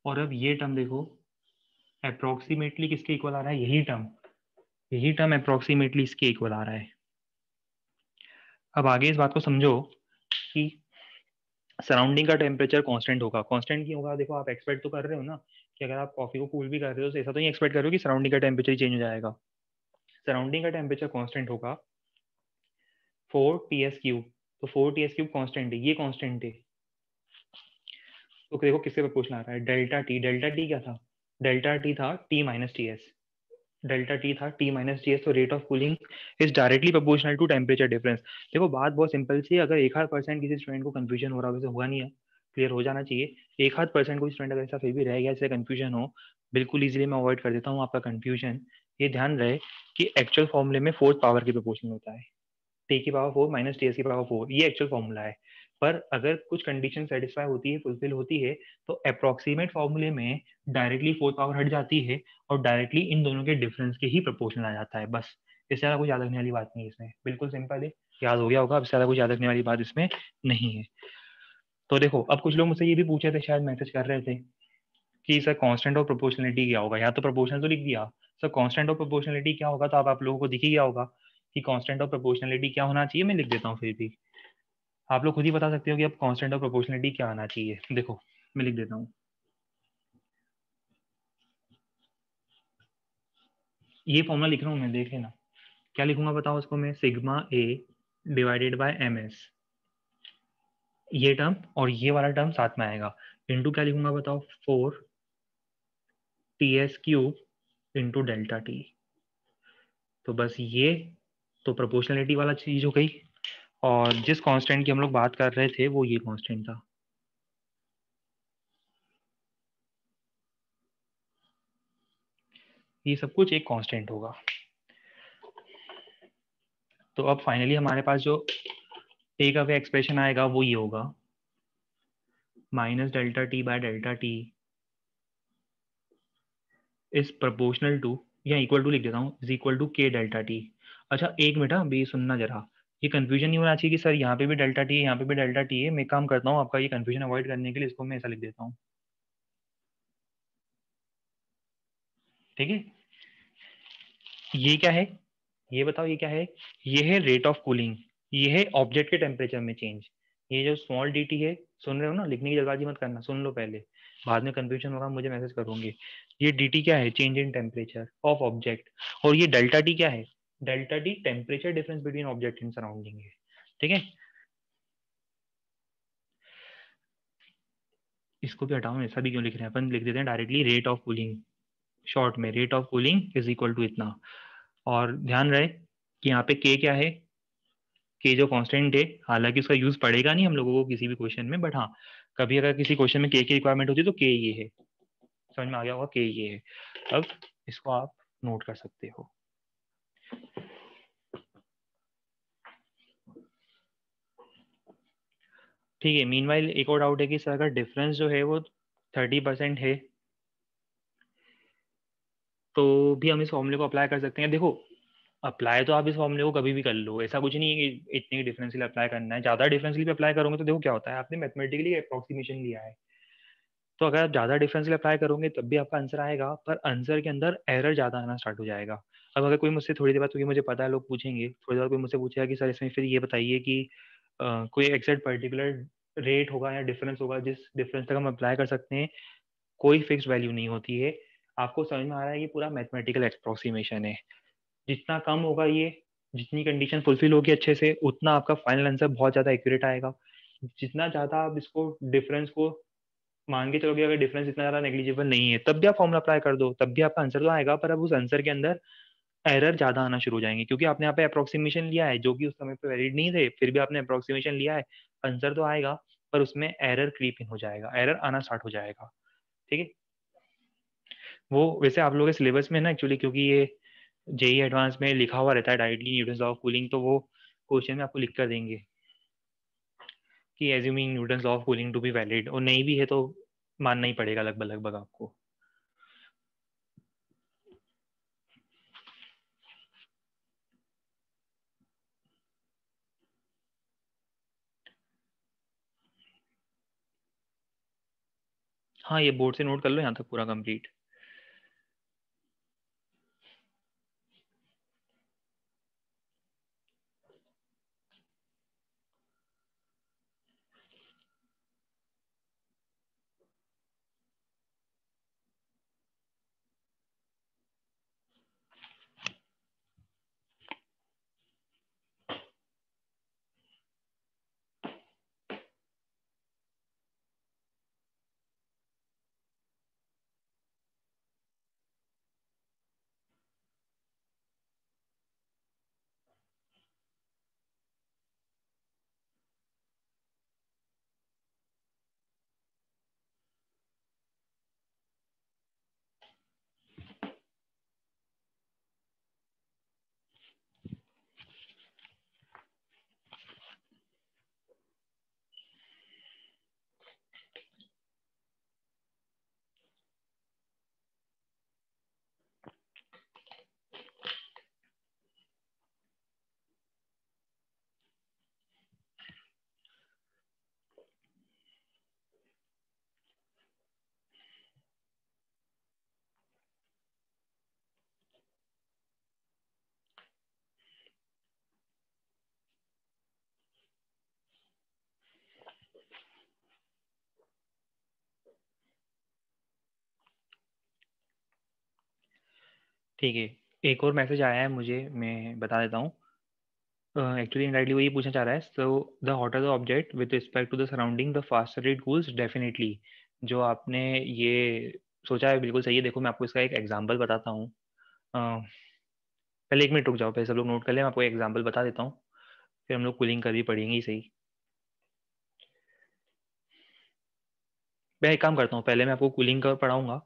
और अब ये टर्म देखो अप्रोक्सीमेटली किसके इक्वल आ रहा है, यही टर्म अप्रोक्सीमेटली इसके इक्वल आ रहा है। अब आगे इस बात को समझो कि सराउंडिंग का टेम्परेचर कांस्टेंट होगा, कांस्टेंट क्यों होगा, देखो आप एक्सपेक्ट तो कर रहे हो ना कि अगर आप कॉफी को कूल भी कर रहे हो तो ऐसा तो नहीं एक्सपेक्ट करो कि सराउंडिंग का टेम्परेचर चेंज हो जाएगा, सराउंडिंग का टेम्परेचर कांस्टेंट होगा 4 टी एस क्यूब, तो 4 टी एस क्यूब कांस्टेंट है, ये कांस्टेंट है, तो देखो किससे प्रपोर्शनल आ रहा है, डेल्टा टी, डेल्टा टी क्या था, डेल्टा टी था T minus T S, delta T था टी माइनस टी एस, तो rate of cooling is directly proportional to temperature difference. देखो बात बहुत सिंपल सी है, अगर 1-8% किसी स्टूडेंट को कंफ्यूजन हो रहा है, वैसे होगा नहीं है, क्लियर हो जाना चाहिए, 1-8% कोई स्टूडेंट अगर ऐसा फिर भी रह गया, इससे कंफ्यूजन हो, बिल्कुल इजीली मैं अवॉइड कर देता हूँ आपका कंफ्यूजन। ये ध्यान रहे कि एक्चुअल फॉर्मूले में फोर्थ पावर की प्रोपोर्शनल होता है, टी की पावर 4 माइनस टी एस की पावर 4, ये एक्चुअल फॉर्मूला है, पर अगर कुछ कंडीशन सेटिस्फाई होती है, फुलफिल होती है, तो अप्रोक्सीमेट फॉर्मूले में डायरेक्टली फोर्थ पावर हट जाती है और डायरेक्टली इन दोनों के डिफरेंस के ही प्रोपोर्शनल आ जाता है, बस इससे ज़्यादा कुछ याद रखने वाली बात नहीं है इसमें, बिल्कुल सिंपल है, याद हो गया होगा, अब ज़्यादा कुछ याद रखने वाली बात इसमें नहीं है। तो देखो अब कुछ लोग मुझसे ये भी पूछे थे, शायद मैसेज कर रहे थे कि सर कांस्टेंट ऑफ प्रोपोर्शनलिटी क्या होगा, या तो प्रोपोर्शनल तो लिख दिया, सर कांस्टेंट ऑफ प्रोपोर्शनलिटी क्या होगा, तो आप लोगों को दिख ही गया होगा कि कांस्टेंट ऑफ प्रोपोर्शनलिटी क्या होना चाहिए, मैं लिख देता हूँ फिर भी, आप लोग खुद ही बता सकते हो कि अब कांस्टेंट ऑफ प्रोपोर्शनलिटी क्या आना चाहिए, देखो मैं लिख देता हूँ, ये फॉर्मूला लिख रहा हूँ मैं, देख लेना क्या लिखूंगा बताओ उसको मैं, sigma A divided by M S, ये टर्म और ये वाला टर्म साथ में आएगा, इंटू क्या लिखूंगा बताओ, 4 T S cube into delta T, तो बस ये तो प्रोपोर्शनलिटी वाला चीज हो गई, और जिस कांस्टेंट की हम लोग बात कर रहे थे वो ये कांस्टेंट था, ये सब कुछ एक कांस्टेंट होगा। तो अब फाइनली हमारे पास जो टेक अवे एक्सप्रेशन आएगा वो ये होगा, minus delta T by delta T is proportional to, या इक्वल टू लिख देता हूँ, is equal to K delta T. अच्छा एक मिनट, अभी सुनना जरा, ये कंफ्यूजन नहीं होना चाहिए कि सर यहाँ पे भी डेल्टा टी है यहाँ पे भी डेल्टा टी है, मैं काम करता हूँ आपका ये कंफ्यूजन अवॉइड करने के लिए इसको मैं ऐसा लिख देता हूँ, ठीक है। ये क्या है, ये बताओ ये क्या है, ये है रेट ऑफ कूलिंग, ये है ऑब्जेक्ट के टेम्परेचर में चेंज, ये जो स्मॉल डी टी है, सुन रहे हो ना, लिखने की जल्दबाजी मत करना, सुन लो पहले, बाद में कंफ्यूजन होगा मुझे मैसेज करोगे, ये डी टी क्या है, change in temperature of object, और ये डेल्टा टी क्या है, delta T temperature difference between object and surrounding है, ठीक है। इसको भी हटाओ, ऐसा भी क्यों लिख रहे हैं, अपन लिख देते हैं directly rate of cooling, short में rate of cooling is equal to इतना, और ध्यान रहे कि यहाँ पे के क्या है, के जो कांस्टेंट है, हालांकि उसका यूज पड़ेगा नहीं हम लोगों को किसी भी क्वेश्चन में, बट हाँ कभी अगर किसी क्वेश्चन में के की रिक्वायरमेंट होती है तो के ये है, समझ में आ गया होगा, के ये है। अब इसको आप नोट कर सकते हो, ठीक है। मीनवाइल एक और डाउट है कि सर अगर डिफरेंस जो है वो 30% है, तो भी हम इस फॉर्मूले को अप्लाई कर सकते हैं। देखो, अप्लाई तो आप इस फॉर्मूले को कभी भी कर लो, ऐसा कुछ नहीं है कि इतनी डिफरेंशियल अप्लाई करना है। ज़्यादा डिफरेंशियल भी अप्लाई करोगे तो देखो क्या होता है, आपने मैथमेटिकली अप्रोक्सीमेशन लिया है, तो अगर आप ज़्यादा डिफरेंशियल अप्लाई करोगे तब भी आपका आंसर आएगा, पर आंसर के अंदर एरर ज़्यादा आना स्टार्ट हो जाएगा। अब अगर कोई मुझसे थोड़ी देर बाद, क्योंकि मुझे पता है लोग पूछेंगे, थोड़ी देर बाद कोई मुझसे पूछेगा कि सर इसमें फिर ये बताइए कि कोई एग्जैक्ट पर्टिकुलर रेट होगा या डिफरेंस होगा जिस डिफरेंस तक हम अप्लाई कर सकते हैं, कोई फिक्स वैल्यू नहीं होती है। आपको समझ में आ रहा है कि पूरा मैथमेटिकल अप्रोक्सीमेशन है। जितना कम होगा ये, जितनी कंडीशन फुलफिल होगी अच्छे से, उतना आपका फाइनल आंसर बहुत ज़्यादा एक्यूरेट आएगा। जितना ज़्यादा आप इसको डिफरेंस को मान के चलोगे, अगर डिफरेंस इतना ज़्यादा नेग्लिजिबल नहीं है तब भी आप फॉर्मूला अप्लाई कर दो, तब भी आपका आंसर तो आएगा, पर अब उस आंसर के अंदर एरर ज़्यादा आना शुरू हो जाएंगे, क्योंकि आपने यहाँ पे अप्रोक्सीमेशन लिया है जो कि उस समय पे वैलिड नहीं थे, फिर भी आपने अप्रोक्सीमेशन लिया है, आंसर तो आएगा, पर उसमें एरर क्रीप इन हो जाएगा, एरर आना स्टार्ट हो जाएगा। ठीक है, वो वैसे आप लोगों के सिलेबस में ना एक्चुअली, क्योंकि ये जेई एडवांस में लिखा हुआ रहता है directly Newton law of cooling, तो वो क्वेश्चन में आपको लिख कर देंगे कि assuming Newton law of cooling to be valid, और नहीं भी है तो मानना ही पड़ेगा लगभग लगभग आपको। हाँ, ये बोर्ड से नोट कर लो यहाँ तक पूरा कंप्लीट। ठीक है, एक और मैसेज आया है मुझे, मैं बता देता हूँ। एक्चुअली इनडायरेक्टली वो ये पूछना चाह रहा है, so the hotter the object with respect to the surrounding the faster it cools definitely. जो आपने ये सोचा है बिल्कुल सही है। देखो मैं आपको इसका एक एग्जांपल बताता हूँ। पहले 1 मिनट रुक जाओ, पहले सब लोग नोट कर ले, मैं आपको एग्जांपल बता देता हूँ, फिर हम लोग कूलिंग कर भी पढ़ेंगे ही सही। मैं एक काम करता हूँ, पहले मैं आपको कूलिंग कर्व पढ़ाऊंगा,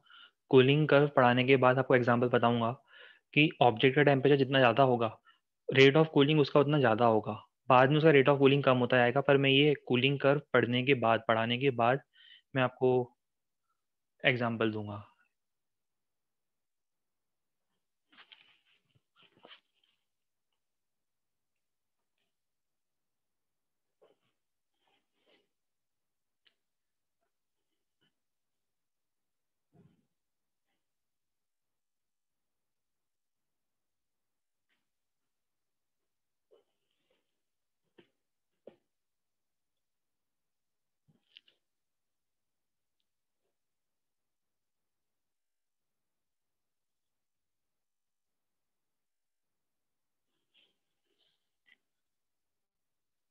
कूलिंग कर्व पढ़ाने के बाद आपको एग्जांपल बताऊंगा कि ऑब्जेक्ट का टेम्परेचर जितना ज़्यादा होगा, रेट ऑफ कूलिंग उसका उतना ज़्यादा होगा। बाद में उसका रेट ऑफ कूलिंग कम होता जाएगा, पर मैं ये कूलिंग कर्व पढ़ने के बाद, पढ़ाने के बाद मैं आपको एग्जांपल दूंगा।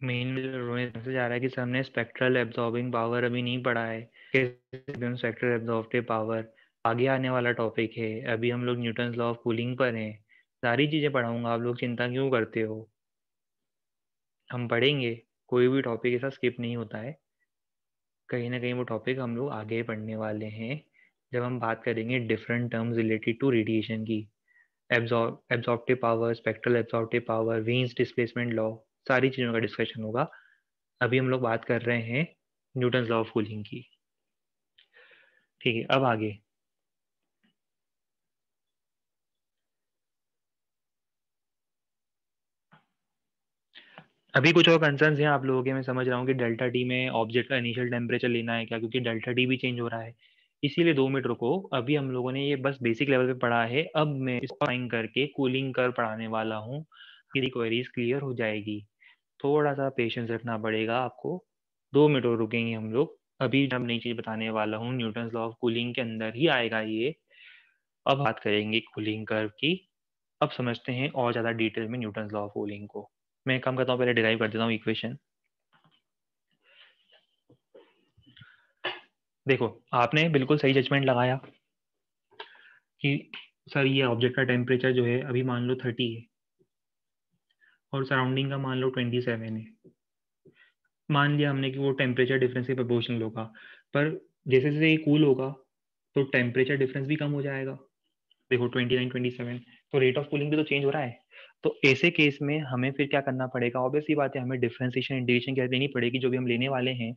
मेन मैसेज आ रहा है कि सर हमने स्पेक्ट्रल एब्जॉर्बिंग पावर अभी नहीं पढ़ा है, स्पेक्ट्रल एब्जॉर्बिव पावर आगे आने वाला टॉपिक है, अभी हम लोग न्यूटन लॉ ऑफ कूलिंग पर हैं। सारी चीज़ें पढ़ाऊंगा, आप लोग चिंता क्यों करते हो, हम पढ़ेंगे। कोई भी टॉपिक ऐसा स्किप नहीं होता है, कहीं ना कहीं वो टॉपिक हम लोग आगे पढ़ने वाले हैं, जब हम बात करेंगे different terms related to radiation की। Absorptive power, spectral absorptive power, Wien's displacement law, सारी चीज़ों का डिस्कशन होगा। अभी हम लोग बात कर रहे हैं न्यूटन लॉ ऑफ कूलिंग की। ठीक है, अब आगे। अभी कुछ और कंसर्न्स हैं आप लोगों के, मैं समझ रहा हूँ कि डेल्टा टी में ऑब्जेक्ट का इनिशियल टेम्परेचर लेना है क्या, क्योंकि डेल्टा टी भी चेंज हो रहा है। इसीलिए 2 मिनट रुको, अभी हम लोगों ने ये बस बेसिक लेवल पे पढ़ा है, अब मैं इसको फाइन करके कूलिंग कर पढ़ाने वाला हूँ, मेरी क्वेरीज क्लियर हो जाएगी। थोड़ा सा पेशेंस रखना पड़ेगा आपको, 2 मिनट और रुकेंगे हम लोग। अभी जब नई चीज बताने वाला हूँ, न्यूटन लॉ ऑफ कूलिंग के अंदर ही आएगा ये। अब बात करेंगे कूलिंग कर्व की। अब समझते हैं और ज्यादा डिटेल में न्यूटन लॉ ऑफ कूलिंग को। मैं काम करता हूँ, पहले डिराइव कर देता हूँ इक्वेशन। देखो, आपने बिल्कुल सही जजमेंट लगाया कि सर ये ऑब्जेक्ट का टेम्परेचर जो है अभी मान लो 30 है और सराउंडिंग का मान लो 27 है। मान लिया हमने कि वो टेम्परेचर डिफरेंस के प्रोपोर्शनल होगा, पर जैसे जैसे ये कूल होगा तो टेम्परेचर डिफरेंस भी कम हो जाएगा। देखो 29 27, तो रेट ऑफ कूलिंग भी तो चेंज हो रहा है। तो ऐसे केस में हमें फिर क्या करना पड़ेगा, ऑब्वियसली बात है, हमें डिफरेंशिएशन इंटीग्रेशन क्या देनी पड़ेगी, जो भी हम लेने वाले हैं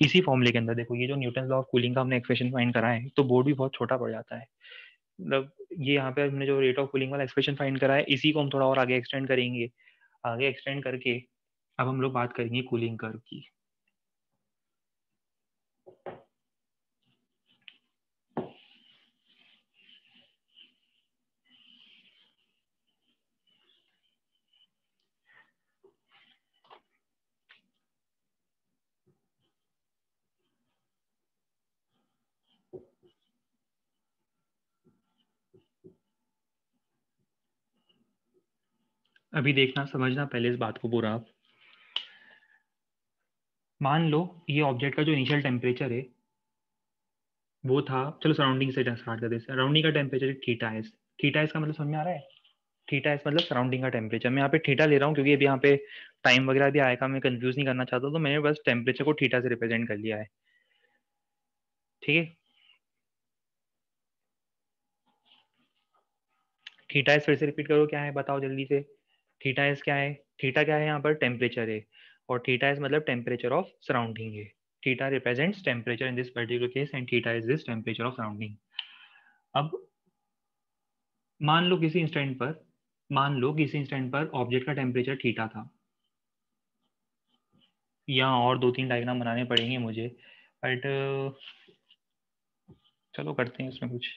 इसी फॉर्मूले के अंदर। देखो ये जो न्यूटन लॉ ऑफ कूलिंग का हमने एक्सप्रेशन फाइंड करा है, तो बोर्ड भी बहुत छोटा पड़ जाता है। मतलब ये यहाँ पे हमने जो रेट ऑफ कूलिंग वाला एक्सप्रेशन फाइंड करा है, इसी को हम थोड़ा और आगे एक्सटेंड करेंगे। आगे एक्सटेंड करके अब हम लोग बात करेंगे कूलिंग कर्व की। अभी देखना समझना पहले इस बात को पूरा आप। मान लो ये ऑब्जेक्ट का जो इनिशियल टेम्परेचर है वो था, चलो सराउंडिंग से स्टार्ट करते हैं। सराउंडिंग का temperature theta S. Theta S का मतलब समझ में आ रहा है? थीटा एस मतलब सराउंडिंग का टेम्परेचर। मैं यहाँ पे थीटा ले रहा हूँ क्योंकि अभी यहाँ पे टाइम वगैरह भी आएगा, मैं कंफ्यूज नहीं करना चाहता, तो मैंने बस टेम्परेचर को थीटा से रिप्रेजेंट कर लिया है। ठीक है, थीटा एस फिर से रिपीट करो, क्या है बताओ जल्दी से। थीटा एस क्या है? थीटा क्या है यहाँ पर? टेम्परेचर है। और थीटा एस मतलब टेम्परेचर ऑफ सराउंडिंग है। Theta represents temperature in this particular case and theta is this temperature of surrounding. अब मान लो किसी इंस्टेंट पर, मान लो किसी इंस्टेंट पर ऑब्जेक्ट का टेम्परेचर थीटा था। यहाँ और 2 3 डायग्राम बनाने पड़ेंगे मुझे, बट चलो करते हैं उसमें कुछ।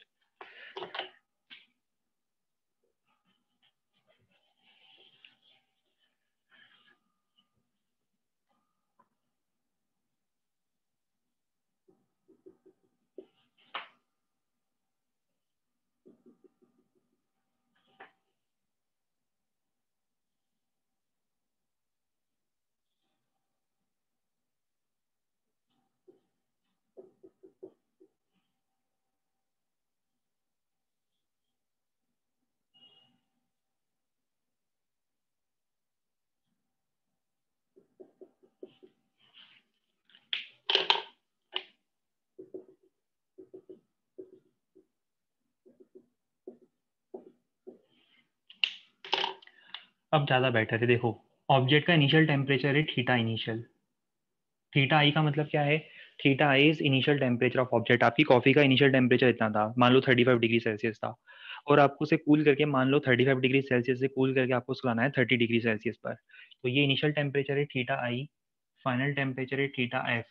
अब ज्यादा बेटर है, देखो ऑब्जेक्ट का इनिशियल टेम्परेचर है थीटा इनिशियल। थीटा आई का मतलब क्या है? Theta I is initial temperature of object. आपकी कॉफी का इनिशियल टेम्परेचर इतना था, मान लो 35 डिग्री सेल्सियस था, और आपको उसे कूल करके मान लो 35 डिग्री सेल्सियस से कूल करके आपको उसको लाना है 30 डिग्री सेल्सियस पर। तो ये इनिशियल टेम्परेचर है थीटा आई, फाइनल टेम्परेचर है थीटा एफ।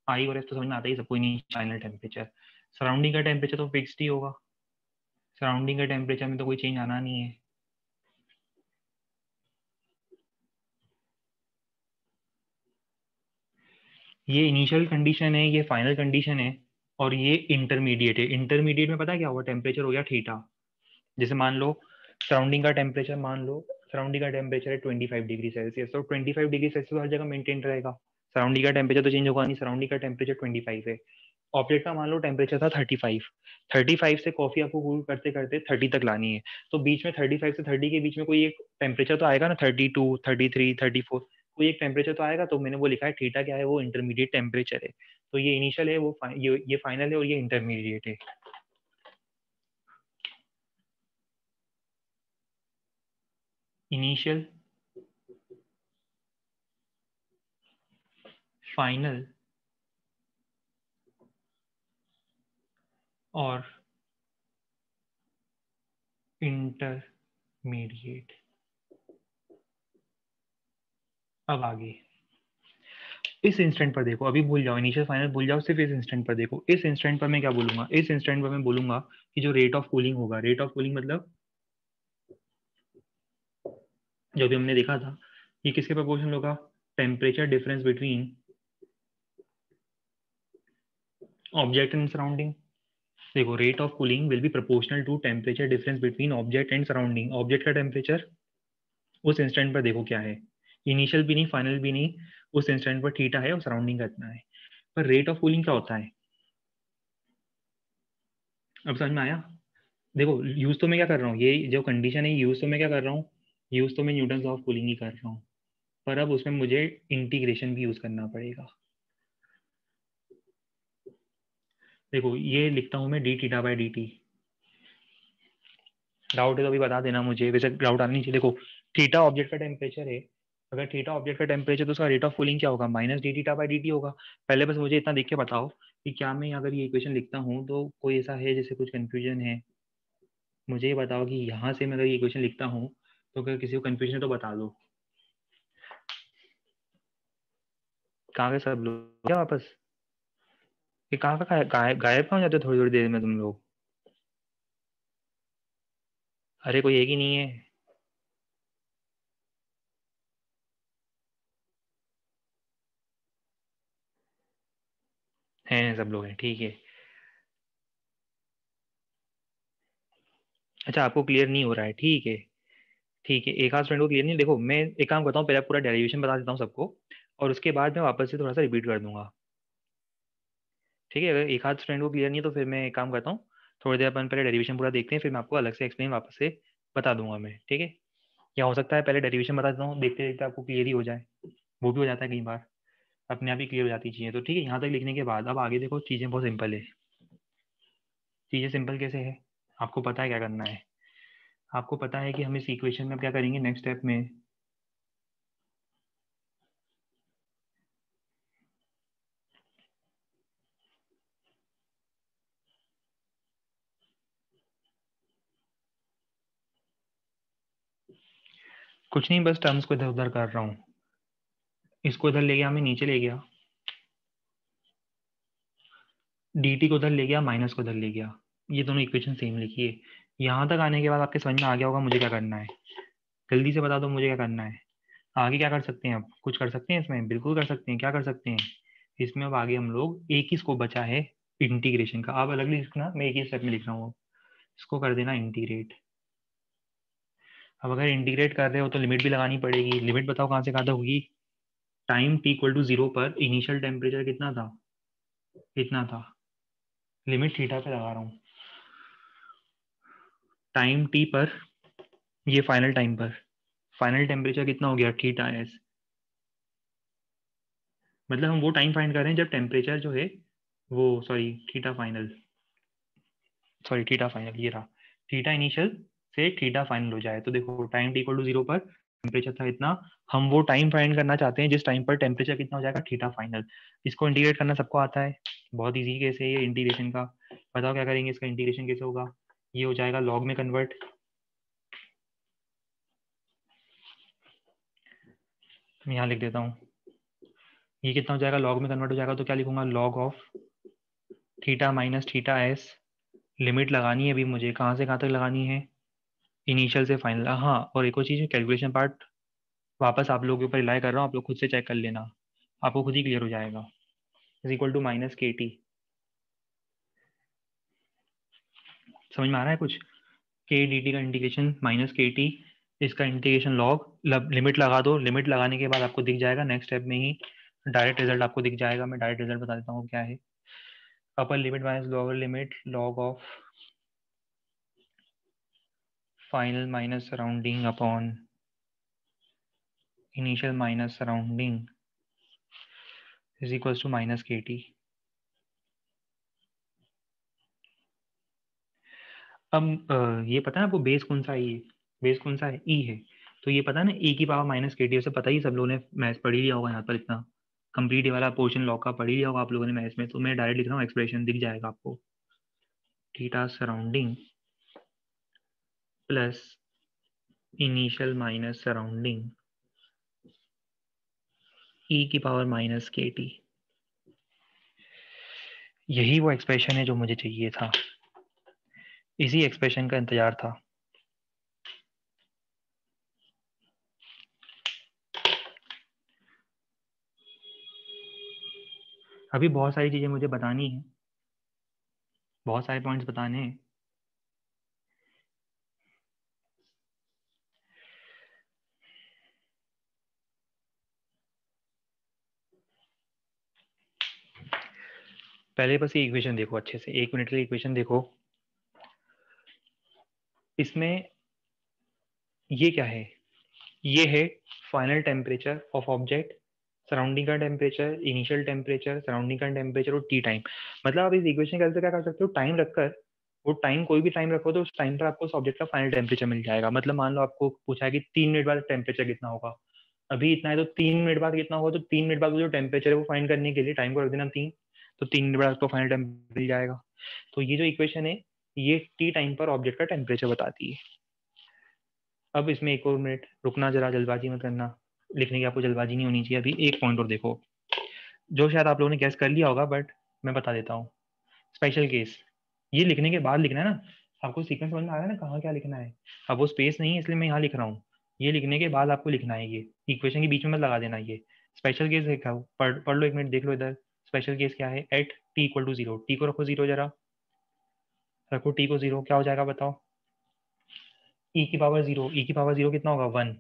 आई और एफ तो समझ में आता ही सबको, नहीं फाइनल टेम्परेचर। सराउंडिंग का टेम्परेचर तो फिक्स्ड ही होगा, सराउंडिंग के टेम्परेचर में तो कोई चेंज आना नहीं है। ये इनिशियल कंडीशन है, ये फाइनल कंडीशन है, और ये इंटरमीडिएट है। इंटरमीडिएट में पता है क्या हुआ? टेम्परेचर हो गया थीटा। जैसे मान लो सराउंडिंग का टेम्परेचर, मान लो सराउंडिंग का टेम्परेचर है 25 डिग्री सेल्सियस, तो 25 डिग्री सेल्सियस तो हर जगह मेंटेन रहेगा। सराउंडिंग का टेम्परेचर तो चेंज होगा नहीं, सराउंडिंग का टेम्परेचर 25 है। ऑब्जेक्ट का मान लो टेम्परेचर था 35। 35 से कॉफी आपको कूल करते करते 30 तक लानी है, तो बीच में 35 से 30 के बीच में कोई एक टेम्परेचर तो आएगा ना, 32 33 34, कोई एक टेम्परेचर तो आएगा। तो मैंने वो लिखा है थीटा क्या है, वो इंटरमीडिएट टेम्परेचर है। तो ये इनिशियल है, वो ये फाइनल है, और ये इंटरमीडिएट है। इनिशियल, फाइनल और इंटरमीडिएट। अब आगे इस इंस्टेंट पर देखो, अभी भूल जाओ इनिशियल फाइनल भूल जाओ, सिर्फ इस इंस्टेंट पर देखो। इस इंस्टेंट पर मैं क्या बोलूंगा, इस इंस्टेंट पर मैं बोलूंगा कि जो रेट ऑफ कूलिंग होगा, रेट ऑफ कूलिंग मतलब जो भी हमने देखा था, ये किसके प्रोपोर्शनल होगा, temperature difference between object and surrounding. देखो rate of cooling will be proportional to temperature difference between object and surrounding. Object का टेम्परेचर उस इंस्टेंट पर देखो क्या है, इनिशियल भी नहीं फाइनल भी नहीं, उस इंस्टेंट पर थीटा है और सराउंडिंग का इतना है। पर रेट ऑफ कूलिंग क्या होता है, अब समझ में आया। देखो यूज तो मैं क्या कर रहा हूँ, ये जो कंडीशन है यूज तो मैं क्या कर रहा हूँ, यूज तो मैं न्यूटन ऑफ कूलिंग ही कर रहा हूँ, पर अब उसमें मुझे इंटीग्रेशन भी यूज करना पड़ेगा। देखो ये लिखता हूँ मैं D theta by D T. Doubt है तो अभी बता देना मुझे, वैसे डाउट आनी चाहिए। देखो थीटा ऑब्जेक्ट का टेम्परेचर है, अगर थीटा ऑब्जेक्ट का टेम्परेचर तो उसका रेट ऑफ कूलिंग क्या होगा, minus D theta by D T होगा। पहले बस मुझे इतना देख के बताओ कि क्या मैं अगर ये इक्वेशन लिखता हूँ तो कोई ऐसा है जैसे कुछ कंफ्यूजन है, मुझे ये बताओ कि यहाँ से मैं अगर ये इक्वेशन लिखता हूँ तो अगर किसी को कंफ्यूजन है तो बता दो। कहाँ गए सब लोग क्या वापस, ये कहाँ का गायब गायब कहाँ हो जाते हो थोड़ी थोड़ी देर में तुम लोग। अरे कोई एक ही नहीं है। हैं सब लोग हैं ठीक है। अच्छा आपको क्लियर नहीं हो रहा है, ठीक है। ठीक है एक आध स्टूडेंट को क्लियर नहीं, देखो मैं एक काम करता हूँ, पहले पूरा डेरिवेशन बता देता हूँ सबको, और उसके बाद मैं वापस से थोड़ा सा रिपीट कर दूंगा। ठीक है अगर एक आध स्टूडेंट को क्लियर नहीं है तो फिर मैं एक काम करता हूँ, थोड़ी देर अपन पहले डेरिवेशन पूरा देखते हैं, फिर मैं आपको अलग से एक्सप्लेन वापस से बता दूंगा मैं, ठीक है। या हो सकता है पहले डेरिवेशन बता देता हूँ, देखते देखते आपको क्लियर ही हो जाए, वो भी हो जाता है कई बार, अपने आप ही क्लियर हो जाती चीज़ें। तो ठीक है यहाँ तक लिखने के बाद अब आगे देखो, चीज़ें बहुत सिंपल है। चीज़ें सिंपल कैसे है, आपको पता है क्या करना है, आपको पता है कि हम इस इक्वेशन में अब क्या करेंगे नेक्स्ट स्टेप में। कुछ नहीं बस टर्म्स को इधर उधर कर रहा हूँ, इसको इधर ले गया, मैं नीचे ले गया, डी टी को उधर ले गया, माइनस को उधर ले गया, ये दोनों इक्वेशन सेम लिखिए। यहाँ तक आने के बाद आपके समझ में आ गया होगा मुझे क्या करना है, जल्दी से बता दो मुझे क्या करना है। आगे क्या कर सकते हैं, अब कुछ कर सकते हैं इसमें, बिल्कुल कर सकते हैं, क्या कर सकते हैं इसमें। अब आगे हम लोग एक ही स्कोप बचा है इंटीग्रेशन का, आप अलग लिखना, मैं एक ही स्टेप में लिख रहा हूँ, इसको कर देना इंटीग्रेट। अब अगर इंटीग्रेट कर रहे हो तो लिमिट भी लगानी पड़ेगी, लिमिट बताओ कहाँ से कहाँ तक होगी। Time T equal to zero पर इनिशियल टेम्परेचर कितना था, कितना था, लिमिट थीटा पे लगा रहा हूँ, टाइम टी पर, ये फाइनल टाइम पर फाइनल टेम्परेचर कितना हो गया थीटा एस। मतलब हम वो टाइम फाइंड कर रहे हैं जब टेम्परेचर जो है वो, sorry theta final, sorry theta final ये रहा, थीटा इनिशियल से थीटा फाइनल हो जाए। तो देखो time T equal to zero पर टेम्परेचर था इतना, हम वो टाइम फाइंड करना चाहते हैं जिस टाइम पर टेम्परेचर कितना हो जाएगा थीटा फाइनल। इसको इंटीग्रेट करना सबको आता है, बहुत ईजी केस है ये इंटीग्रेशन का। बताओ क्या करेंगे, इसका इंटीग्रेशन कैसे होगा, ये हो जाएगा लॉग में कन्वर्ट, मैं यहाँ लिख देता हूँ, ये कितना हो जाएगा लॉग में कन्वर्ट हो जाएगा, तो क्या लिखूंगा log of theta minus theta S. Limit लगानी है अभी मुझे, कहाँ से कहाँ तक लगानी है, इनिशियल से फाइनल। हाँ और एक और चीज़, कैलकुलेशन पार्ट वापस आप लोगों के ऊपर रिलाई कर रहा हूँ, आप लोग खुद से चेक कर लेना, आपको खुद ही क्लियर हो जाएगा। इज इक्वल टू माइनस के टी, समझ में आ रहा है कुछ, के डी टी का इंटीग्रेशन माइनस के टी, इसका इंटीग्रेशन लॉग, लिमिट लगा दो, लिमिट लगाने के बाद आपको दिख जाएगा नेक्स्ट स्टेप में ही डायरेक्ट रिजल्ट आपको दिख जाएगा। मैं डायरेक्ट रिजल्ट बता देता हूँ क्या है, upper limit minus lower limit log of final minus surrounding upon initial minus surrounding is equals to minus के टी। अब ये पता है आपको बेस कौन सा है, ये बेस कौन सा है, ई है। तो ये पता है ना ई की पावर माइनस के टी, उसे पता ही सब लोगों ने मैथ्स पढ़ ही लिया होगा यहाँ पर, इतना कंप्लीट ये वाला पोर्शन लॉग का पढ़ ही लिया होगा आप लोगों ने मैथ्स में। तो मैं डायरेक्ट लिख रहा हूँ, एक्सप्रेशन दिख जाएगा आपको, theta surrounding plus initial minus surrounding e की पावर माइनस के टी। यही वो एक्सप्रेशन है जो मुझे चाहिए था, इसी एक्सप्रेशन का इंतजार था। अभी बहुत सारी चीजें मुझे बतानी है, बहुत सारे पॉइंट्स बताने हैं। पहले बस ये इक्वेशन देखो अच्छे से, 1 मिनट की इक्वेशन देखो। इसमें ये क्या है? ये है final temperature of object, surrounding का टेम्परेचर, इनिशियल टेम्परेचर, सराउंडिंग का टेम्परेचर और टी टाइम। मतलब आप इस इक्वेशन के हेल्प से क्या कर सकते हो, टाइम रखकर, वो टाइम कोई भी टाइम रखो तो उस टाइम पर आपको उस ऑब्जेक्ट का फाइनल टेम्परेचर मिल जाएगा। मतलब मान लो आपको पूछा है कि 3 मिनट बाद टेम्परेचर कितना होगा, अभी इतना है तो 3 मिनट बाद कितना होगा, तो 3 मिनट बाद जो टेम्परेचर है वो फाइंड करने के लिए टाइम को रख देना 3, तो 3 मिनट बाद आपको फाइनल टेम्परेचर मिल जाएगा। तो ये जो इक्वेशन है ये टी टाइम पर ऑब्जेक्ट का टेम्परेचर बताती है। अब इसमें एक और मिनट रुकना, जरा जल्दबाजी मत करना, लिखने की आपको जल्दबाजी नहीं होनी चाहिए। अभी एक पॉइंट और देखो जो शायद आप लोगों ने गैस कर लिया होगा, बट मैं बता देता हूँ। स्पेशल केस, ये लिखने के बाद लिखना है ना, आपको सीक्वेंस समझ में आ रहा है ना कहाँ क्या लिखना है। अब वो स्पेस नहीं है इसलिए मैं यहाँ लिख रहा हूँ, ये लिखने के बाद आपको लिखना है, ये इक्वेशन के बीच में मत लगा देना। ये स्पेशल केस देखा हो, पढ़ लो 1 मिनट, देख लो इधर। स्पेशल केस क्या है? At T equal to zero, T को रखो जीरो, जरा रखो टी को जीरो, क्या हो जाएगा बताओ? ई की पावर जीरो, ई की पावर जीरो कितना होगा? 1।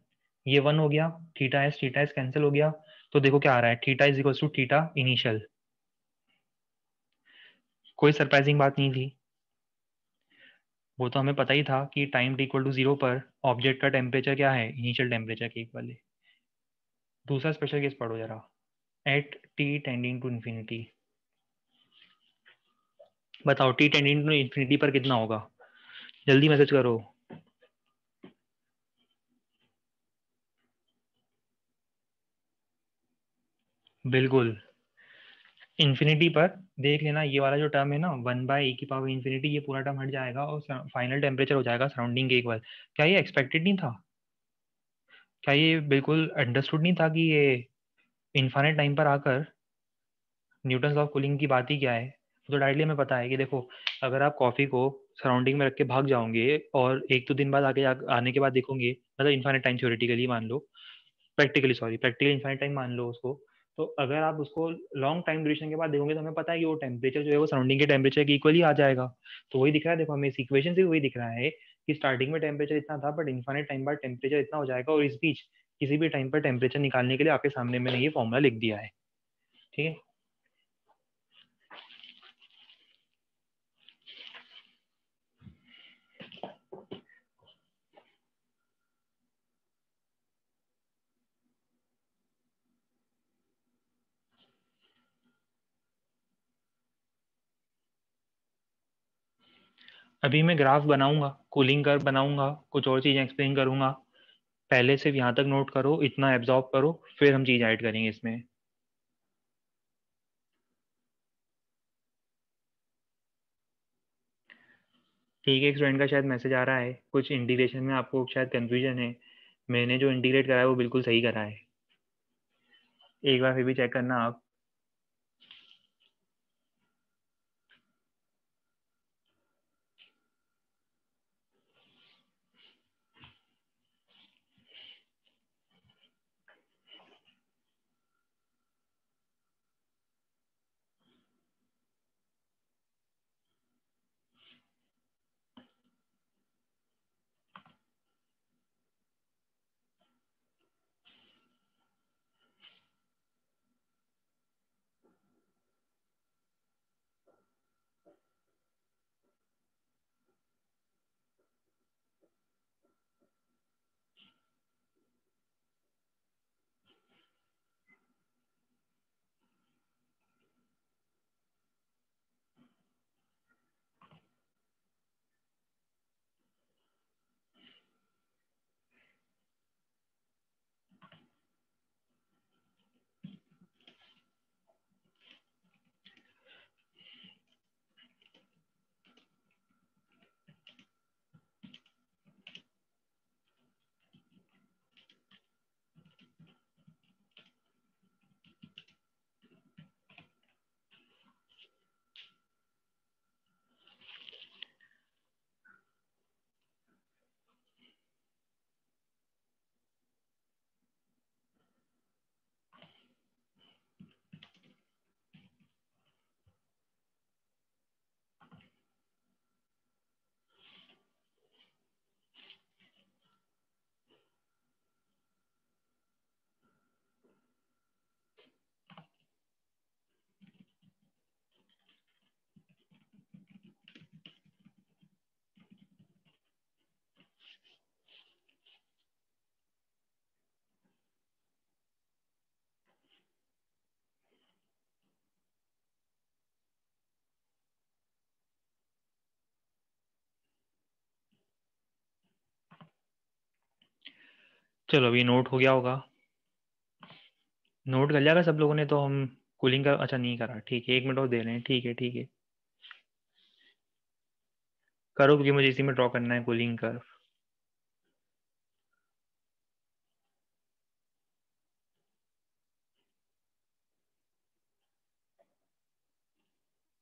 ये 1 हो गया, थीटा एस कैंसिल हो गया, तो देखो क्या आ रहा है, theta is equal to theta initial. कोई सरप्राइजिंग बात नहीं थी, वो तो हमें पता ही था कि time T equal to zero पर ऑब्जेक्ट का टेम्परेचर क्या है, इनिशियल टेम्परेचर के इक्वल है। दूसरा स्पेशल केस पढ़ो जरा, at T tending to infinity. बताओ टी टेंडिंग टू इन्फिनिटी पर कितना होगा, जल्दी मैसेज करो। बिल्कुल, इन्फिनिटी पर देख लेना, ये वाला जो टर्म है ना 1/e⁻∞, ये पूरा टर्म हट जाएगा और फाइनल टेम्परेचर हो जाएगा सराउंडिंग के इक्वल। क्या ये एक्सपेक्टेड नहीं था? क्या ये बिल्कुल अंडरस्टूड नहीं था कि ये इन्फाइनाइट टाइम पर आकर न्यूटन लॉ ऑफ कूलिंग की बात ही क्या है? तो डायरेक्टली हमें पता है कि देखो, अगर आप कॉफी को सराउंडिंग में रख के भाग जाओगे और 1-2 दिन बाद आने के बाद देखोगे, मतलब इन्फाइनाइट टाइम थ्योरेटिकली मान लो, practically sorry, practically infinite time मान लो उसको, तो अगर आप उसको लॉन्ग टाइम ड्यूरेशन के बाद देखोगे तो हमें पता है कि वो टेम्परेचर जो है वो सराउंडिंग के टेम्परेचर के इक्वल ही आ जाएगा। तो वही दिख रहा है, देखो हमें इस इक्वेशन से वही दिख रहा है कि स्टार्टिंग में टेम्परेचर इतना था बट इन्फाइनाइट टाइम बाद टेम्परेचर इतना हो जाएगा, और इस बीच किसी भी टाइम पर टेम्परेचर निकालने के लिए आपके सामने मैंने ये फॉर्मूला लिख दिया है। ठीक है, अभी मैं ग्राफ बनाऊंगा, कूलिंग कर्व बनाऊंगा, कुछ और चीजें एक्सप्लेन करूंगा। पहले सिर्फ यहाँ तक नोट करो, इतना एब्जॉर्ब करो, फिर हम चीज ऐड करेंगे इसमें। ठीक है, एक स्टूडेंट का शायद मैसेज आ रहा है, कुछ इंटीग्रेशन में आपको शायद कंफ्यूजन है। मैंने जो इंटीग्रेट करा है वो बिल्कुल सही करा है, एक बार फिर भी चेक करना आप। चलो अभी नोट हो गया होगा, नोट कर लिया होगा सब लोगों ने, तो हम कूलिंग का अच्छा नहीं करा, ठीक है 1 मिनट और दे रहे हैं, ठीक है ठीक है, करो क्योंकि मुझे इसी में ड्रॉ करना है कूलिंग कर्व।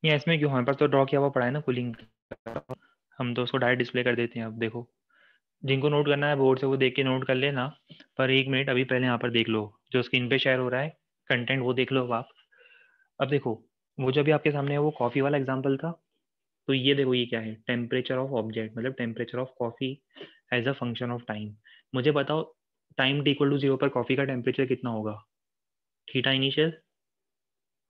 ये इसमें क्यों, हमारे पास तो ड्रॉ किया हुआ पड़ा है ना कूलिंग, हम तो उसको डायरेक्ट डिस्प्ले कर देते हैं। अब देखो, जिनको नोट करना है बोर्ड से वो देख के नोट कर लेना, पर 1 मिनट अभी पहले यहाँ पर देख लो जो स्क्रीन पे शेयर हो रहा है कंटेंट, वो देख लो अब आप। अब देखो, वो जो भी आपके सामने है वो कॉफी वाला एग्जाम्पल था, तो ये देखो ये क्या है, टेम्परेचर ऑफ ऑब्जेक्ट मतलब temperature of coffee as a function of time. मुझे बताओ टाइम टी इक्वल टू 0 पर कॉफी का टेम्परेचर कितना होगा, थीटा इनिशियल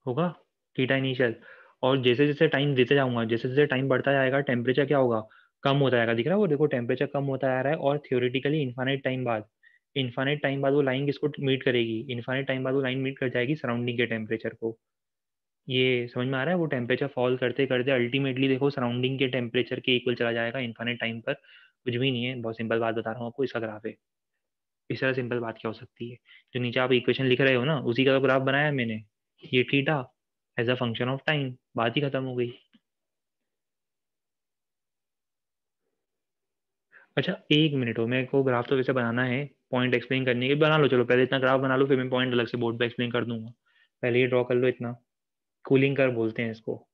होगा, थीटा इनिशियल। और जैसे जैसे टाइम देते जाऊंगा, जैसे जैसे टाइम बढ़ता जाएगा टेम्परेचर क्या होगा, कम होता जाएगा, दिख रहा है वो देखो टेम्परेचर कम होता जा रहा है, और थ्योरेटिकली इन्फानाइट टाइम बाद वो लाइन किसको मीट करेगी, इन्फानाइट टाइम बाद वो लाइन मीट कर जाएगी सराउंडिंग के टेम्परेचर को। ये समझ में आ रहा है, वो टेम्परेचर फॉल करते करते अल्टीमेटली देखो सराउंडिंग के टेम्परेचर के इक्वल चला जाएगा इन्फानाइट टाइम पर। कुछ भी नहीं है, बहुत सिंपल बात बता रहा हूँ आपको, इसका ग्राफ है। इस तरह सिंपल बात क्या हो सकती है, जो नीचे आप इक्वेशन लिख रहे हो ना उसी का तो ग्राफ बनाया है मैंने, ये theta as a function of time, बात ही खत्म हो गई। अच्छा 1 मिनट हो, मेरे को ग्राफ तो वैसे बनाना है, पॉइंट एक्सप्लेन करने के, बना लो चलो पहले इतना ग्राफ बना लो, फिर मैं पॉइंट अलग से बोर्ड पे एक्सप्लेन कर दूंगा। पहले ये ड्रॉ कर लो इतना, कूलिंग कर बोलते हैं इसको।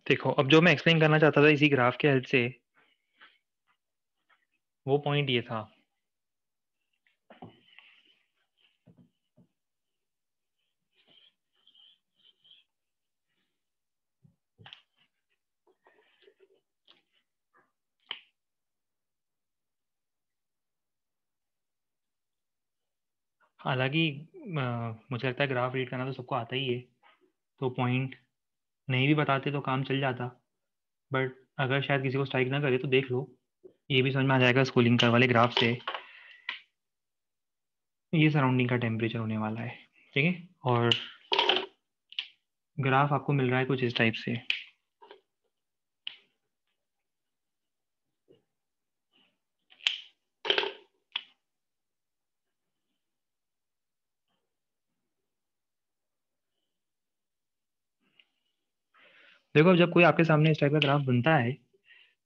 देखो अब जो मैं एक्सप्लेन करना चाहता था इसी ग्राफ के हेल्प से, वो पॉइंट ये था। हालांकि मुझे लगता है ग्राफ रीड करना तो सबको आता ही है, तो पॉइंट नहीं भी बताते तो काम चल जाता, बट अगर शायद किसी को स्ट्राइक ना करे तो देख लो, ये भी समझ में आ जाएगा स्कूलिंग कर वाले ग्राफ से। ये सराउंडिंग का टेम्परेचर होने वाला है, ठीक है, और ग्राफ आपको मिल रहा है कुछ इस टाइप से। देखो अब जब कोई आपके सामने इस टाइप का ग्राफ बनता है,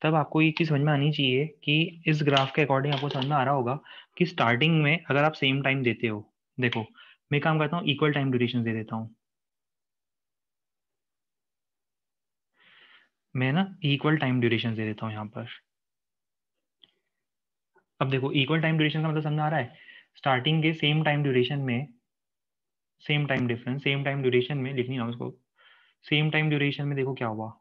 तब आपको ये चीज़ समझ में आनी चाहिए कि इस ग्राफ के अकॉर्डिंग आपको समझ में आ रहा होगा कि स्टार्टिंग में अगर आप सेम टाइम देते हो, देखो मैं काम करता हूँ इक्वल टाइम ड्यूरेशन दे देता हूँ, मैं ना इक्वल टाइम ड्यूरेशन दे देता हूँ यहाँ पर। अब देखो इक्वल टाइम ड्यूरेशन का मतलब समझ में आ रहा है, स्टार्टिंग के सेम टाइम ड्यूरेशन में, same time difference, same time duration में लिखनी है उसको, सेम टाइम ड्यूरेशन में देखो क्या हुआ,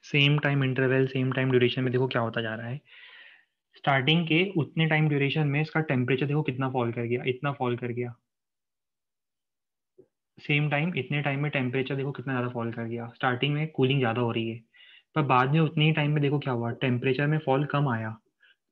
same time interval same time duration में देखो क्या होता जा रहा है। स्टार्टिंग के उतने टाइम ड्यूरेशन में इसका टेम्परेचर देखो कितना फॉल कर गया, इतना फॉल कर गया। सेम टाइम इतने टाइम में टेम्परेचर देखो कितना ज़्यादा फॉल कर गया, स्टार्टिंग में कूलिंग ज़्यादा हो रही है, पर बाद में उतनी ही टाइम में देखो क्या हुआ, टेम्परेचर में फॉल कम आया।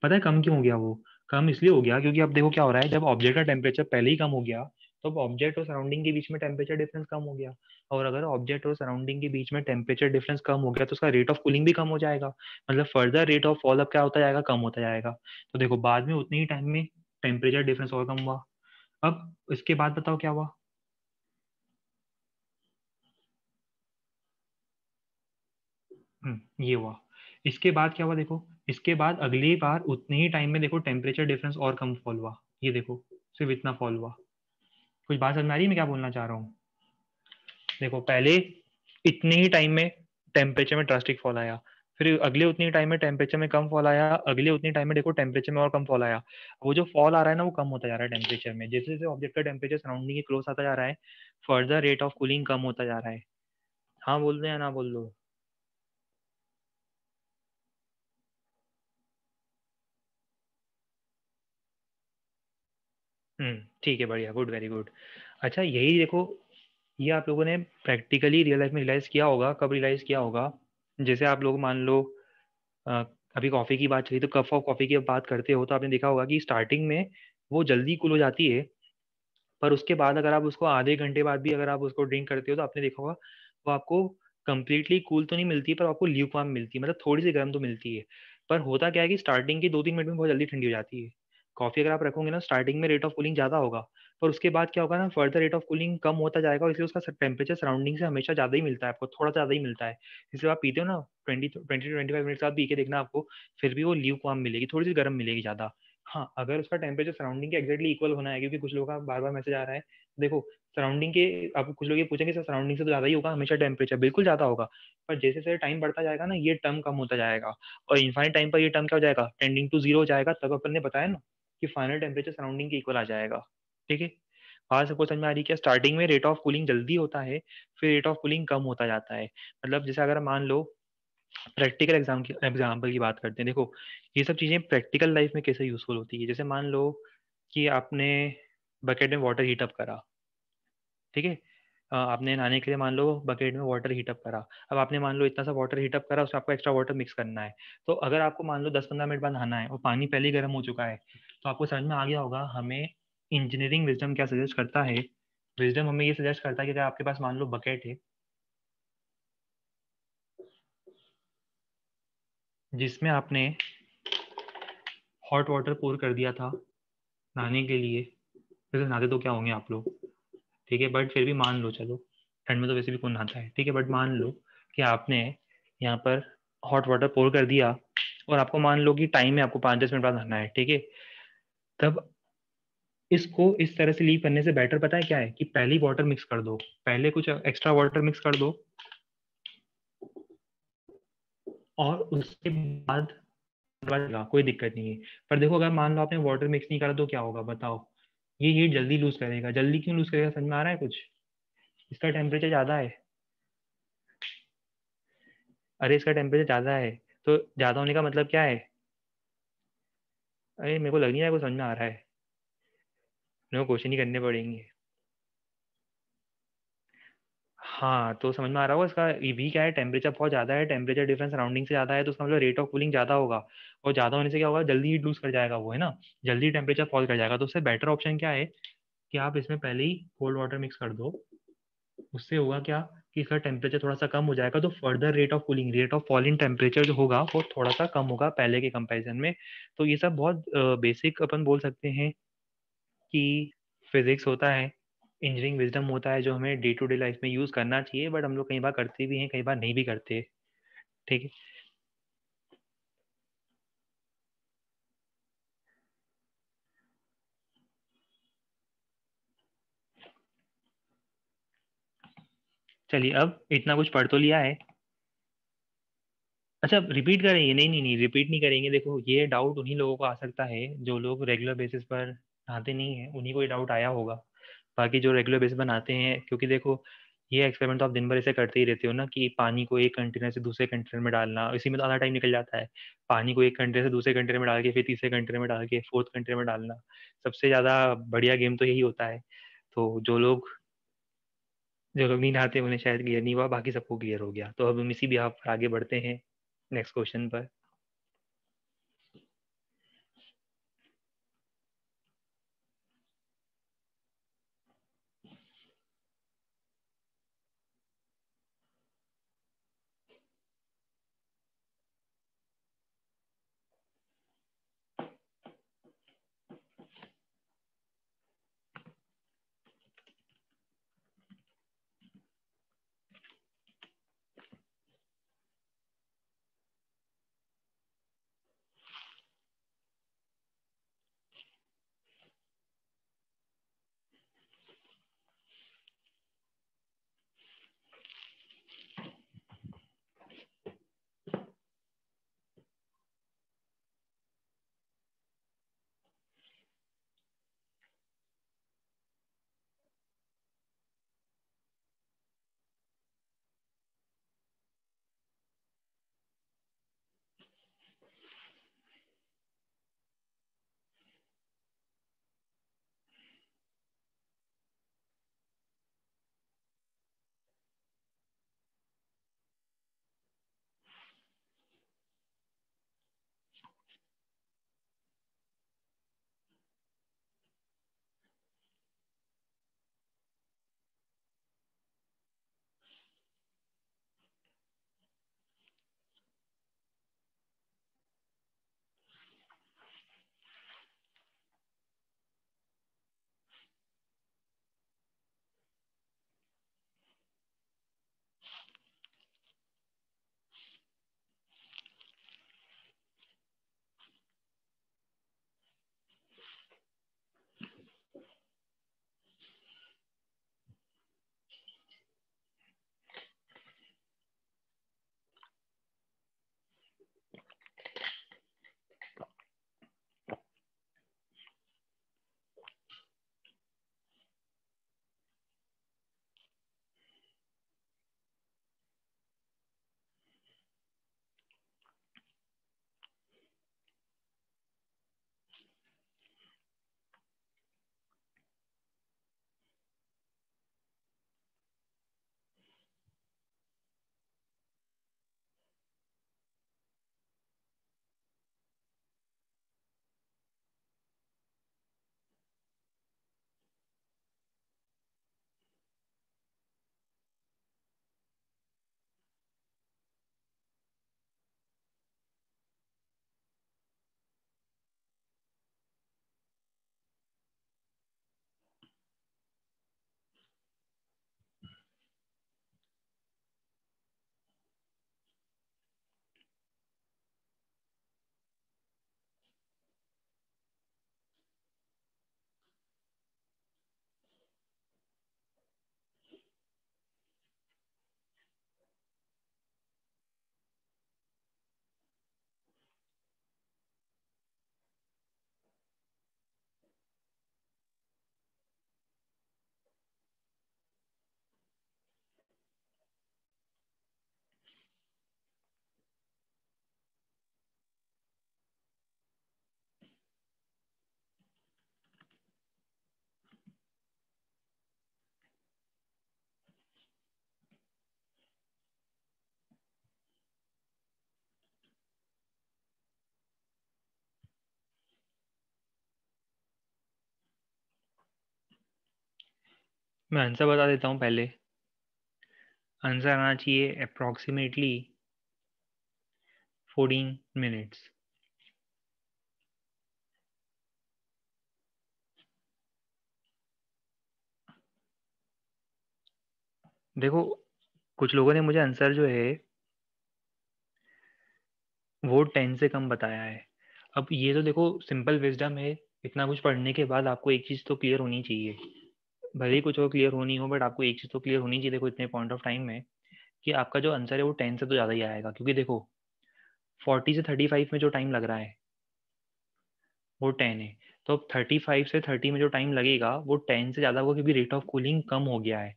पता है कम क्यों हो गया वो, कम इसलिए हो गया क्योंकि अब देखो क्या हो रहा है, जब ऑब्जेक्ट का टेम्परेचर पहले ही कम हो गया, तो अब ऑब्जेक्ट और सराउंडिंग के बीच में टेम्परेचर डिफरेंस कम हो गया, और अगर ऑब्जेक्ट और सराउंडिंग के बीच में टेम्परेचर डिफरेंस कम हो गया तो उसका रेट ऑफ कूलिंग भी कम हो जाएगा, मतलब फर्दर रेट ऑफ फॉल अब क्या होता जाएगा, कम होता जाएगा। तो देखो बाद में उतनी ही टाइम में टेम्परेचर डिफरेंस और कम हुआ। अब इसके बाद बताओ क्या हुआ, ये हुआ। इसके बाद क्या हुआ देखो, इसके बाद अगली बार उतने ही टाइम में देखो टेम्परेचर डिफरेंस और कम फॉल हुआ, ये देखो सिर्फ इतना फॉल हुआ। कुछ बात समझ में आ रही है मैं क्या बोलना चाह रहा हूँ। देखो पहले इतने ही टाइम में टेम्परेचर में ड्रास्टिक फॉल आया, फिर अगले उतनी टाइम में टेम्परेचर में कम फॉल आया, अगले उतनी टाइम में देखो टेम्परेचर में और कम फॉल आया। वो जो फॉल आ रहा है ना वो कम होता जा रहा है टेम्परेचर में, जैसे जैसे ऑब्जेक्ट का टेम्परेचर सराउंडिंग के क्लोज आता जा रहा है, फर्दर रेट ऑफ कूलिंग कम होता जा रहा है। हाँ बोल दो या ना बोल दो। ठीक है, बढ़िया, गुड, वेरी गुड। अच्छा, यही देखो, ये आप लोगों ने प्रैक्टिकली रियल लाइफ में रियलाइज किया होगा। कब रियलाइज किया होगा? जैसे आप लोग मान लो, अ, अभी कॉफ़ी की बात चली तो कप ऑफ कॉफ़ी की बात करते हो तो आपने देखा होगा कि स्टार्टिंग में वो जल्दी कूल हो जाती है, पर उसके बाद अगर आप उसको आधे घंटे बाद भी अगर आप उसको ड्रिंक करते हो तो आपने देखा होगा वो आपको कंप्लीटली कूल तो नहीं मिलती, पर आपको ल्यूक वार्म मिलती है, मतलब थोड़ी सी गर्म तो मिलती है। पर होता क्या है कि स्टार्टिंग के 2-3 मिनट में बहुत जल्दी ठंडी हो जाती है। कॉफ़ी अगर आप रखोगे ना, स्टार्टिंग में रेट ऑफ कूलिंग ज़्यादा होगा, पर उसके बाद क्या होगा ना, फर्दर रेट ऑफ कूलिंग कम होता जाएगा, और इसलिए उसका टेम्परेचर सराउंडिंग से हमेशा ज़्यादा ही मिलता है आपको, थोड़ा ज़्यादा ही मिलता है। इसलिए आप पीते हो ना, 20-25 मिनट बाद पी के देखना आपको, फिर भी वो ल्यूक वार्म मिलेगी, थोड़ी सी गर्म मिलेगी ज़्यादा। हाँ, अगर उसका टेम्परेचर सराउंडिंग के एक्जैक्टली इक्वल होना है, क्योंकि कुछ लोगों का बार बार मैसेज आ रहा है, देखो सराउंडिंग के, आप कुछ लोग ये पूछेंगे सर सराउंडिंग से तो ज़्यादा ही होगा हमेशा टेम्परेचर, बिल्कुल ज़्यादा होगा, पर जैसे जैसे टाइम बढ़ता जाएगा ना ये टर्म कम होता जाएगा, और इनफाइनाइट टाइम पर ये टर्म क्या हो जाएगा, टेंडिंग टू जीरो हो जाएगा, तब अपन ने बताया ना कि फाइनल टेम्परेचर सराउंडिंग के इक्वल आ जाएगा। ठीक है, बात सबको समझ में आ रही है क्या? स्टार्टिंग में रेट ऑफ कूलिंग जल्दी होता है, फिर रेट ऑफ कूलिंग कम होता जाता है। मतलब जैसे अगर मान लो प्रैक्टिकल एग्जाम्पल की बात करते हैं, देखो ये सब चीज़ें प्रैक्टिकल लाइफ में कैसे यूजफुल होती है। जैसे मान लो कि आपने बकेट में वाटर हीटअप करा, ठीक है, आपने नहाने के लिए मान लो बकेट में वाटर हीटअप करा। अब आपने मान लो इतना सा वाटर हीटअप करा, उसमें आपको एक्स्ट्रा वाटर मिक्स करना है। तो अगर आपको मान लो 10-15 मिनट बाद नहाना है और पानी पहले ही गर्म हो चुका है, तो आपको समझ में आ गया होगा हमें इंजीनियरिंग विजडम क्या सजेस्ट करता है। विजडम हमें ये सजेस्ट करता है कि अगर आपके पास मान लो बकेट है जिसमें आपने हॉट वाटर पोर कर दिया था नहाने के लिए, वैसे नहाते तो क्या होंगे आप लोग, ठीक है, बट फिर भी मान लो, चलो ठंड में तो वैसे भी कौन नहाता है, ठीक है, बट मान लो कि आपने यहाँ पर हॉट वाटर पोर कर दिया, और आपको मान लो कि टाइम है आपको 5-10 मिनट बाद नहाना है, ठीक है। तब इसको इस तरह से लीव करने से बेटर पता है क्या है, कि पहले ही वाटर मिक्स कर दो, पहले कुछ एक्स्ट्रा वाटर मिक्स कर दो, और उसके बाद बनेगा, कोई दिक्कत नहीं है। पर देखो अगर मान लो आपने वाटर मिक्स नहीं करा तो क्या होगा बताओ, ये हीट जल्दी लूज करेगा। जल्दी क्यों लूज करेगा, समझ में आ रहा है कुछ? इसका टेम्परेचर ज्यादा है। अरे इसका टेम्परेचर ज्यादा है, तो ज्यादा होने का मतलब क्या है? अरे मेरे को लग नहीं रहा है, कुछ समझ में आ रहा है, मेरे को क्वेश्चन ही करने पड़ेंगे। हाँ, तो समझ में आ रहा होगा इसका, ये भी क्या है, टेम्परेचर बहुत ज्यादा है, टेम्परेचर डिफरेंस सराउंडिंग से ज्यादा है, तो उसका मतलब रेट ऑफ कूलिंग ज्यादा होगा, और ज्यादा होने से क्या होगा, जल्दी हीट लूज कर जाएगा वो, है ना, जल्दी टेम्परेचर फॉल कर जाएगा। तो उससे बेटर ऑप्शन क्या है कि आप इसमें पहले ही कोल्ड वाटर मिक्स कर दो। उससे होगा क्या कि इसका टेम्परेचर थोड़ा सा कम हो जाएगा, तो further rate of cooling, rate of fall in temperature जो होगा वो थोड़ा सा कम होगा पहले के कंपैरिजन में। तो ये सब बहुत बेसिक अपन बोल सकते हैं कि फिजिक्स होता है, इंजीनियरिंग विजडम होता है, जो हमें डे टू डे लाइफ में यूज करना चाहिए, बट हम लोग कई बार करते भी हैं, कई बार नहीं भी करते। ठीक है, चलिए अब इतना कुछ पढ़ तो लिया है। अच्छा, रिपीट करेंगे? नहीं नहीं नहीं, रिपीट नहीं करेंगे। देखो ये डाउट उन्हीं लोगों को आ सकता है जो लोग रेगुलर बेसिस पर नहाते नहीं है, उन्हीं को ये डाउट आया होगा। बाकी जो रेगुलर बेसिस पर नहाते हैं, क्योंकि देखो ये एक्सपेरिमेंट तो आप दिन भर ऐसे करते ही रहते हो ना, कि पानी को एक कंटेनर से दूसरे कंटेनर में डालना, इसी में तो आधा टाइम निकल जाता है। पानी को एक कंटेनर से दूसरे कंटेनर में डाल के फिर तीसरे कंटेनर में डाल के फोर्थ कंटेनर में डालना, सबसे ज्यादा बढ़िया गेम तो यही होता है। तो जो लोग नहीं नहाते उन्हें शायद क्लियर नहीं हुआ, बाकी सबको क्लियर हो गया। तो अब हम इसी भी आप आगे बढ़ते हैं नेक्स्ट क्वेश्चन पर। मैं आंसर बता देता हूँ पहले। आंसर आना चाहिए अप्रॉक्सीमेटली 14 मिनट्स। देखो कुछ लोगों ने मुझे आंसर जो है वो 10 से कम बताया है। अब ये तो देखो सिंपल विजडम है, इतना कुछ पढ़ने के बाद आपको एक चीज़ तो क्लियर होनी चाहिए, भले ही कुछ और क्लियर होनी हो बट आपको एक चीज़ तो क्लियर होनी चाहिए देखो इतने पॉइंट ऑफ टाइम में, कि आपका जो आंसर है वो 10 से तो ज़्यादा ही आएगा। क्योंकि देखो 40 से 35 में जो टाइम लग रहा है वो 10 है, तो अब 35 से 30 में जो टाइम लगेगा वो 10 से ज़्यादा होगा, क्योंकि रेट ऑफ कूलिंग कम हो गया है।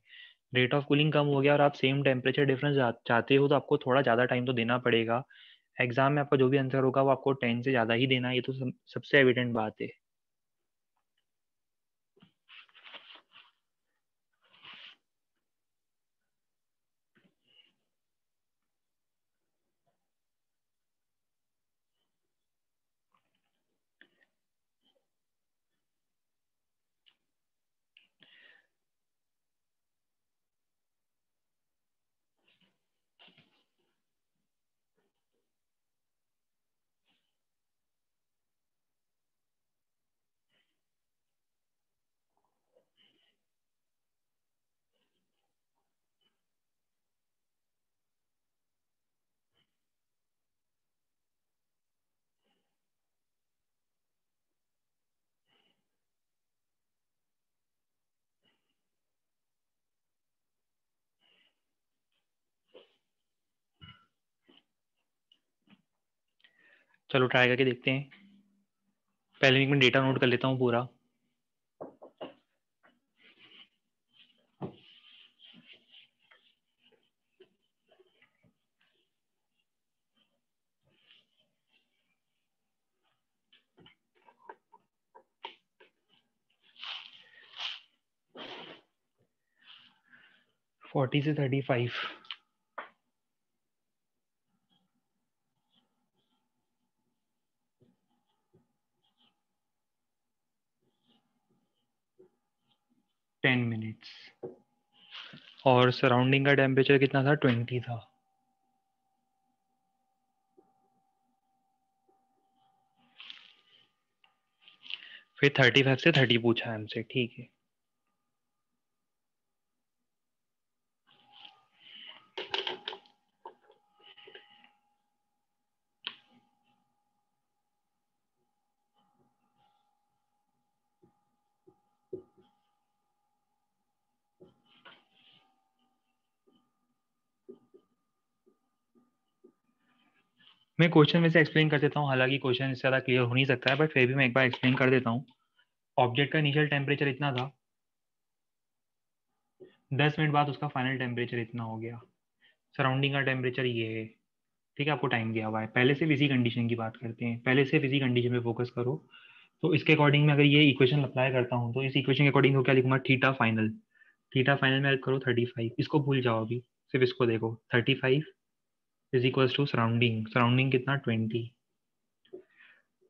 रेट ऑफ कूलिंग कम हो गया और आप सेम टेम्परेचर डिफरेंस चाहते हो तो आपको थोड़ा ज़्यादा टाइम तो देना पड़ेगा। एग्जाम में आपका जो भी आंसर होगा वो आपको 10 से ज़्यादा ही देना है, ये तो सबसे एविडेंट बात है। चलो ट्राई करके देखते हैं। पहले मैं डेटा नोट कर लेता हूँ पूरा। फोर्टी से 35, टेन मिनट्स, और सराउंडिंग का टेम्परेचर कितना था, 20 था। फिर 35 से 30 पूछा है हमसे, ठीक है। मैं क्वेश्चन में से एक्सप्लेन कर देता हूँ, हालांकि क्वेश्चन इससे ज़्यादा क्लियर हो नहीं सकता है बट फिर भी मैं एक बार एक्सप्लेन कर देता हूँ। ऑब्जेक्ट का इनिशियल टेम्परेचर इतना था, 10 मिनट बाद उसका फाइनल टेम्परेचर इतना हो गया, सराउंडिंग का टेम्परेचर ये है, ठीक है। आपको टाइम दिया हुआ है, पहले से इसी कंडीशन की बात करते हैं, पहले से इसी कंडीशन पे फोकस करो। तो इसके अकॉर्डिंग में अगर ये इक्वेशन अप्लाई करता हूँ तो इस इक्वेशन के अकॉर्डिंग को क्या लिखूंगा, थीटा फाइनल। थीटा फाइनल में करो 35, इसको भूल जाओ अभी, सिर्फ इसको देखो। 35 is equals to surrounding, surrounding कितना 20,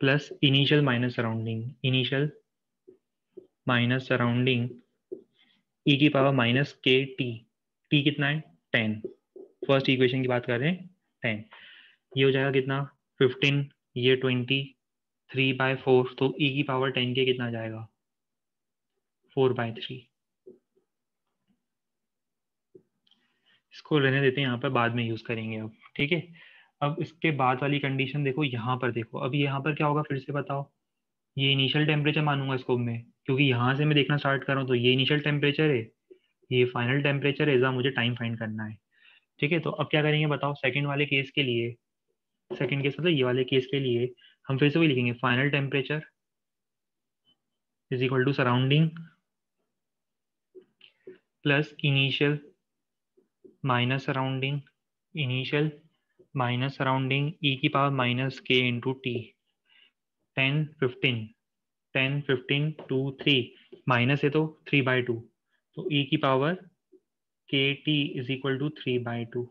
plus initial minus surrounding, initial minus surrounding e की पावर माइनस के टी, टी कितना है 10, फर्स्ट इक्वेशन की बात कर रहे हैं 10। ये हो जाएगा कितना 15, ये 20, 3/4, तो ई की पावर 10 के कितना जाएगा 4/3। इसको रहने देते हैं, यहाँ पर बाद में यूज करेंगे अब, ठीक है। अब इसके बाद वाली कंडीशन देखो, यहाँ पर देखो, अब यहाँ पर क्या होगा फिर से बताओ। ये इनिशियल टेम्परेचर मानूंगा इसको मैं, क्योंकि यहाँ से मैं देखना स्टार्ट कर रहा हूँ तो ये इनिशियल टेम्परेचर है, ये फाइनल टेम्परेचर है, इधर मुझे टाइम फाइंड करना है, ठीक है। तो अब क्या करेंगे बताओ, सेकंड वाले केस के लिए, सेकंड केस मतलब ये वाले केस के लिए हम फिर से वही लिखेंगे, final temperature is equal to surrounding plus initial minus surrounding, initial minus surrounding e की power minus k into t. 10 15, 10 15 2 3, minus है तो 3/2, तो ई की पावर के टी इज इक्वल टू 3/2।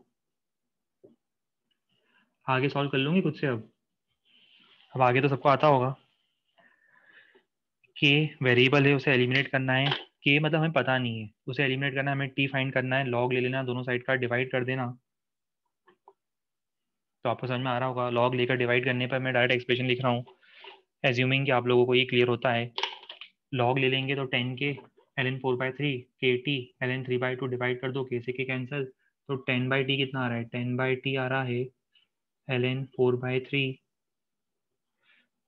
आगे सॉल्व कर लूंगी खुद से अब आगे तो सबको आता होगा। के वेरिएबल है उसे एलिमिनेट करना है, के मतलब हमें पता नहीं है, उसे एलिमिनेट करना है, हमें टी फाइंड करना है, लॉग ले लेना, दोनों साइड का डिवाइड कर देना। तो आपको समझ में आ रहा होगा, लॉग लेकर डिवाइड करने पर मैं डायरेक्ट एक्सप्रेशन लिख रहा हूँ, एज्यूमिंग कि आप लोगों को ये क्लियर होता है। लॉग ले लेंगे तो 10k ln 4/3 के टी ln 3/2 डिवाइड कर दो, के से के कैंसिल, तो 10/t कितना आ रहा है, 10/t आ रहा है ln 4/3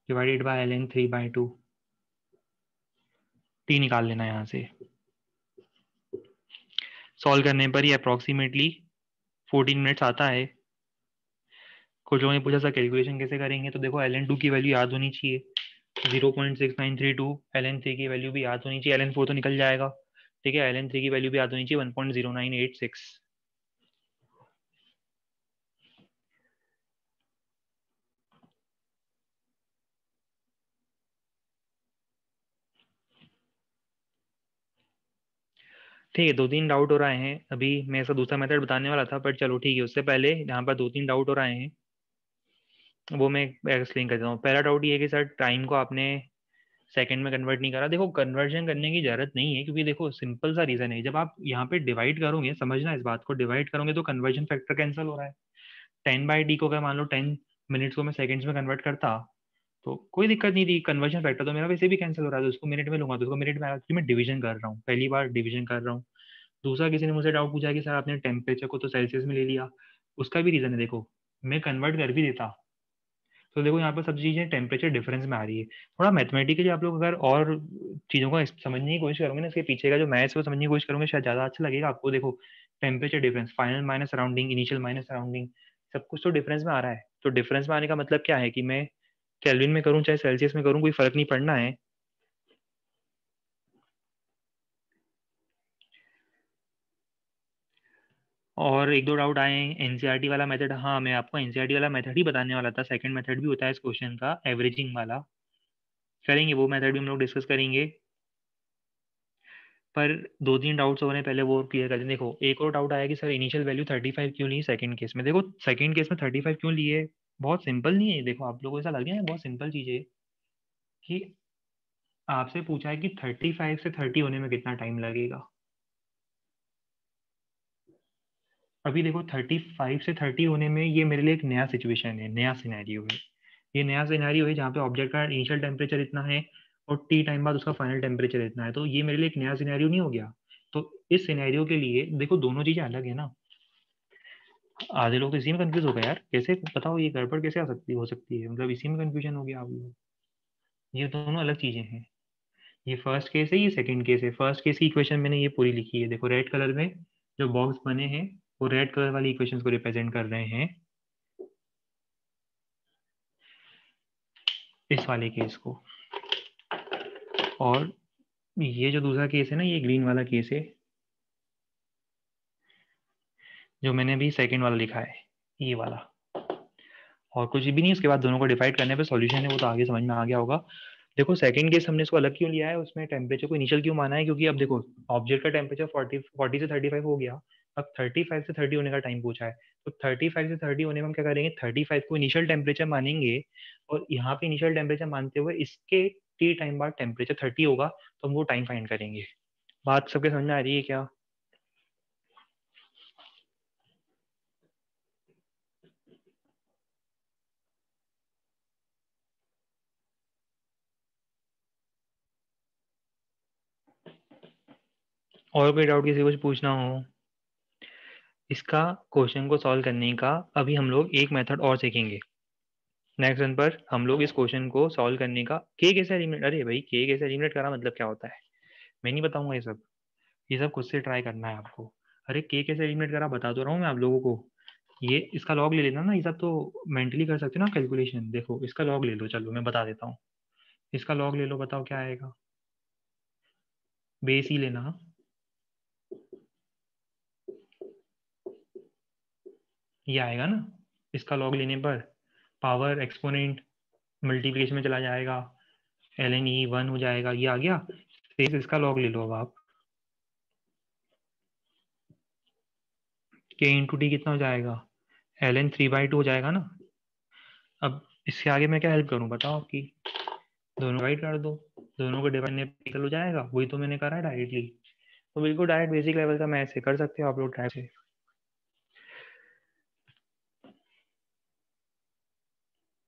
divided by ln 3/2। T निकाल लेना यहाँ से, सॉल्व करने पर ये अप्रॉक्सीमेटली 14 मिनट्स आता है। कुछ लोगों ने पूछा सर कैलकुलेशन कैसे करेंगे, तो देखो ln 2 की वैल्यू याद होनी चाहिए 0.6932, ln 3 की वैल्यू भी याद होनी चाहिए, ln 4 तो निकल जाएगा, ठीक है, ln 3 की वैल्यू भी याद होनी चाहिए 1.0986। ठीक है, 2-3 डाउट हो रहे हैं अभी, मैं ऐसा दूसरा मेथड बताने वाला था, पर चलो ठीक है, उससे पहले यहाँ पर 2-3 डाउट हो रहे हैं, वो मैं एक्सप्लेन कर देता हूँ। पहला डाउट ये है कि सर टाइम को आपने सेकंड में कन्वर्ट नहीं करा। देखो कन्वर्जन करने की जरूरत नहीं है, क्योंकि देखो सिंपल सा रीजन है, जब आप यहाँ पे डिवाइड करोगे, समझना इस बात को, डिवाइड करोगे तो कन्वर्जन फैक्टर कैंसिल हो रहा है। 10/d को अगर मान लो 10 मिनट्स को मैं सेकंड्स में कन्वर्ट करता तो कोई दिक्कत नहीं थी, कन्वर्जन फैक्टर तो मेरा वैसे भी कैंसिल हो रहा है, तो उसको मिनट में लूंगा तो उसको मिनट में आया, क्योंकि मैं डिवीजन कर रहा हूँ, पहली बार डिवीजन कर रहा हूँ। दूसरा, किसी ने मुझे डाउट पूछा कि सर आपने टेम्परेचर को तो सेल्सियस में ले लिया, उसका भी रीजन है, देखो मैं कन्वर्ट कर भी देता तो देखो यहाँ पर सब चीजें टेम्परेचर डिफरेंस में आ रही है। थोड़ा मैथमेटिकली आप लोग अगर और चीजों को समझने की कोशिश करोगे ना, इसके पीछे का जो मैथ्स है वो समझने की कोशिश करोगे, शायद ज्यादा अच्छा लगेगा आपको। देखो temperature difference, final minus surrounding, initial minus surrounding, सब कुछ तो डिफरेंस में आ रहा है। तो डिफरेंस में आने का मतलब क्या है कि मैं केल्विन में करूँ चाहे सेल्सियस में करूँ, कोई फर्क नहीं पड़ना है। और एक दो डाउट आए हैं एनसीईआरटी वाला मेथड, हाँ मैं आपको एनसीईआरटी वाला मेथड ही बताने वाला था, सेकंड मेथड भी होता है इस क्वेश्चन का, एवरेजिंग वाला करेंगे, वो मेथड भी हम लोग डिस्कस करेंगे। पर 2-3 डाउट्स हो रहे हैं, पहले वो क्लियर कर दें। देखो एक और डाउट आया कि सर इनिशियल वैल्यू 35 क्यों ली सेकंड केस में। देखो सेकंड केस में 35 क्यों लिए, बहुत सिंपल नहीं है, देखो आप लोगों को ऐसा लग रहा है बहुत सिंपल चीज है कि आपसे पूछा है कि 35 से 30 होने में कितना टाइम लगेगा। अभी देखो 35 से 30 होने में ये मेरे लिए एक नया सिचुएशन है, नया सिनेरियो है, ये नया सिनेरियो है जहाँ पे ऑब्जेक्ट का इनिशियल टेम्परेचर इतना है और टी टाइम बाद उसका फाइनल टेम्परेचर इतना है, तो ये मेरे लिए एक नया सिनेरियो नहीं हो गया। तो इस सिनेरियो के लिए देखो दोनों चीजें अलग है ना। आधे लोग तो इसी में कंफ्यूज हो गए यार, कैसे बताओ ये गड़बड़ कैसे आ सकती हो सकती है, मतलब इसी में कंफ्यूजन हो गया आप लोग। ये दोनों अलग चीजें हैं, ये फर्स्ट केस है, ये सेकंड केस है। फर्स्ट केस की इक्वेशन मैंने ये पूरी लिखी है, देखो रेड कलर में जो बॉक्स बने हैं वो रेड कलर वाली इक्वेशंस को रिप्रेजेंट कर रहे हैं, इस वाले केस को। और ये जो दूसरा केस है ना, ये ग्रीन वाला केस है, जो मैंने भी सेकंड वाला लिखा है, ये वाला। और कुछ भी नहीं, उसके बाद दोनों को डिवाइड करने पे सॉल्यूशन है, वो तो आगे समझ में आ गया होगा। देखो सेकंड केस हमने इसको अलग क्यों लिया है, उसमें टेम्परेचर को इनिशियल क्यों माना है, क्योंकि अब देखो ऑब्जेक्ट का टेम्परेचर 40 से 35 हो गया, अब 35 से 30 होने का टाइम पूछा है, तो 35 से 30 होने में हम क्या करेंगे, 35 को इनिशियल टेम्परेचर मानेंगे, और यहाँ पे इनिशियल टेम्परेचर मानते हुए इसके टी टाइम बाद टेम्परेचर 30 होगा, तो हम वो टाइम फाइंड करेंगे। बात सबके समझ में आ रही है क्या? और कोई डाउट किसी को कुछ पूछना हो, इसका क्वेश्चन को सॉल्व करने का अभी हम लोग एक मेथड और सीखेंगे। नेक्स्ट रन पर हम लोग इस क्वेश्चन को सॉल्व करने का, के कैसे एलिमिनेट, अरे भाई के कैसे एलिमिनेट करा मतलब क्या होता है, मैं नहीं बताऊंगा ये सब खुद से ट्राई करना है आपको। अरे के कैसे एलिमिनेट करा बता तो रहा हूँ मैं आप लोगों को, ये इसका लॉग ले लेना ना, ये सब तो मेंटली कर सकते हो ना कैलकुलेशन। देखो इसका लॉग ले लो, चलो मैं बता देता हूँ, इसका लॉग ले लो, बताओ क्या आएगा, बेस ही लेना, ये आएगा ना, इसका लॉग लेने पर पावर एक्सपोनेंट मल्टीप्लिकेशन में चला जाएगा, ln e 1 हो जाएगा, ये आ गया। फिर इसका लॉग ले लो अब आप, k इंटू टी कितना हो जाएगा, ln 3/2 हो जाएगा ना। अब इससे आगे मैं क्या हेल्प करूं बताओ आपकी, दोनों डिवाइड कर दो, दोनों को डिवाइड निकल हो जाएगा, वही तो मैंने करा है डायरेक्टली। तो बिल्कुल डायरेक्ट बेसिक लेवल का मैथ से कर सकते हो आप लोग ट्राई से।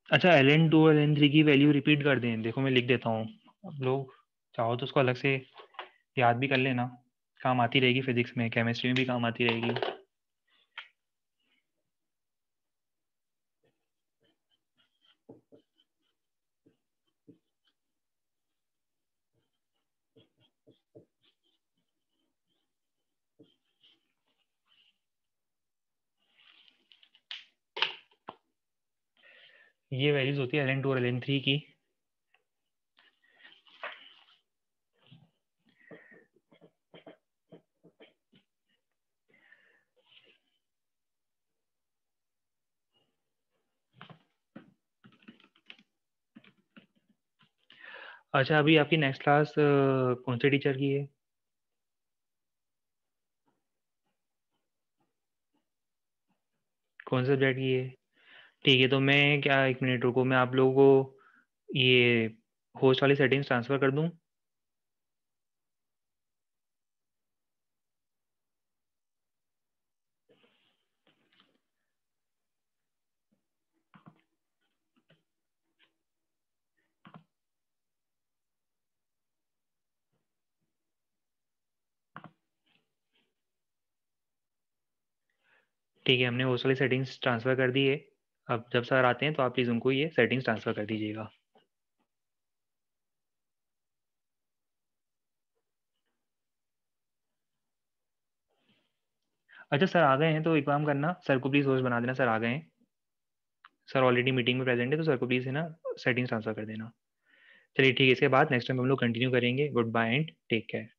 अच्छा, ln2 और ln3 की वैल्यू रिपीट कर दें, देखो मैं लिख देता हूँ, आप लोग चाहो तो उसको अलग से याद भी कर लेना, काम आती रहेगी, फिजिक्स में केमिस्ट्री में भी काम आती रहेगी। ये वैल्यूज होती है ln2 और ln3 की। अच्छा, अभी आपकी नेक्स्ट क्लास कौन से टीचर की है? कौन से सब्जेक्ट की है? ठीक है, तो मैं क्या, एक मिनट रुको, मैं आप लोगों को ये होस्ट वाली सेटिंग्स ट्रांसफ़र कर दूं। ठीक है, हमने होस्ट वाली सेटिंग्स ट्रांसफ़र कर दी है। अब जब सर आते हैं तो आप प्लीज़ उनको ये सेटिंग्स ट्रांसफ़र कर दीजिएगा। अच्छा, सर आ गए हैं तो एक काम करना, सर को प्लीज़ होस्ट बना देना, सर आ गए हैं। सर ऑलरेडी मीटिंग में प्रेजेंट है, तो सर को प्लीज़ है ना सेटिंग्स ट्रांसफ़र कर देना। चलिए ठीक है, इसके बाद नेक्स्ट टाइम हम लोग कंटिन्यू करेंगे। Good bye and take care.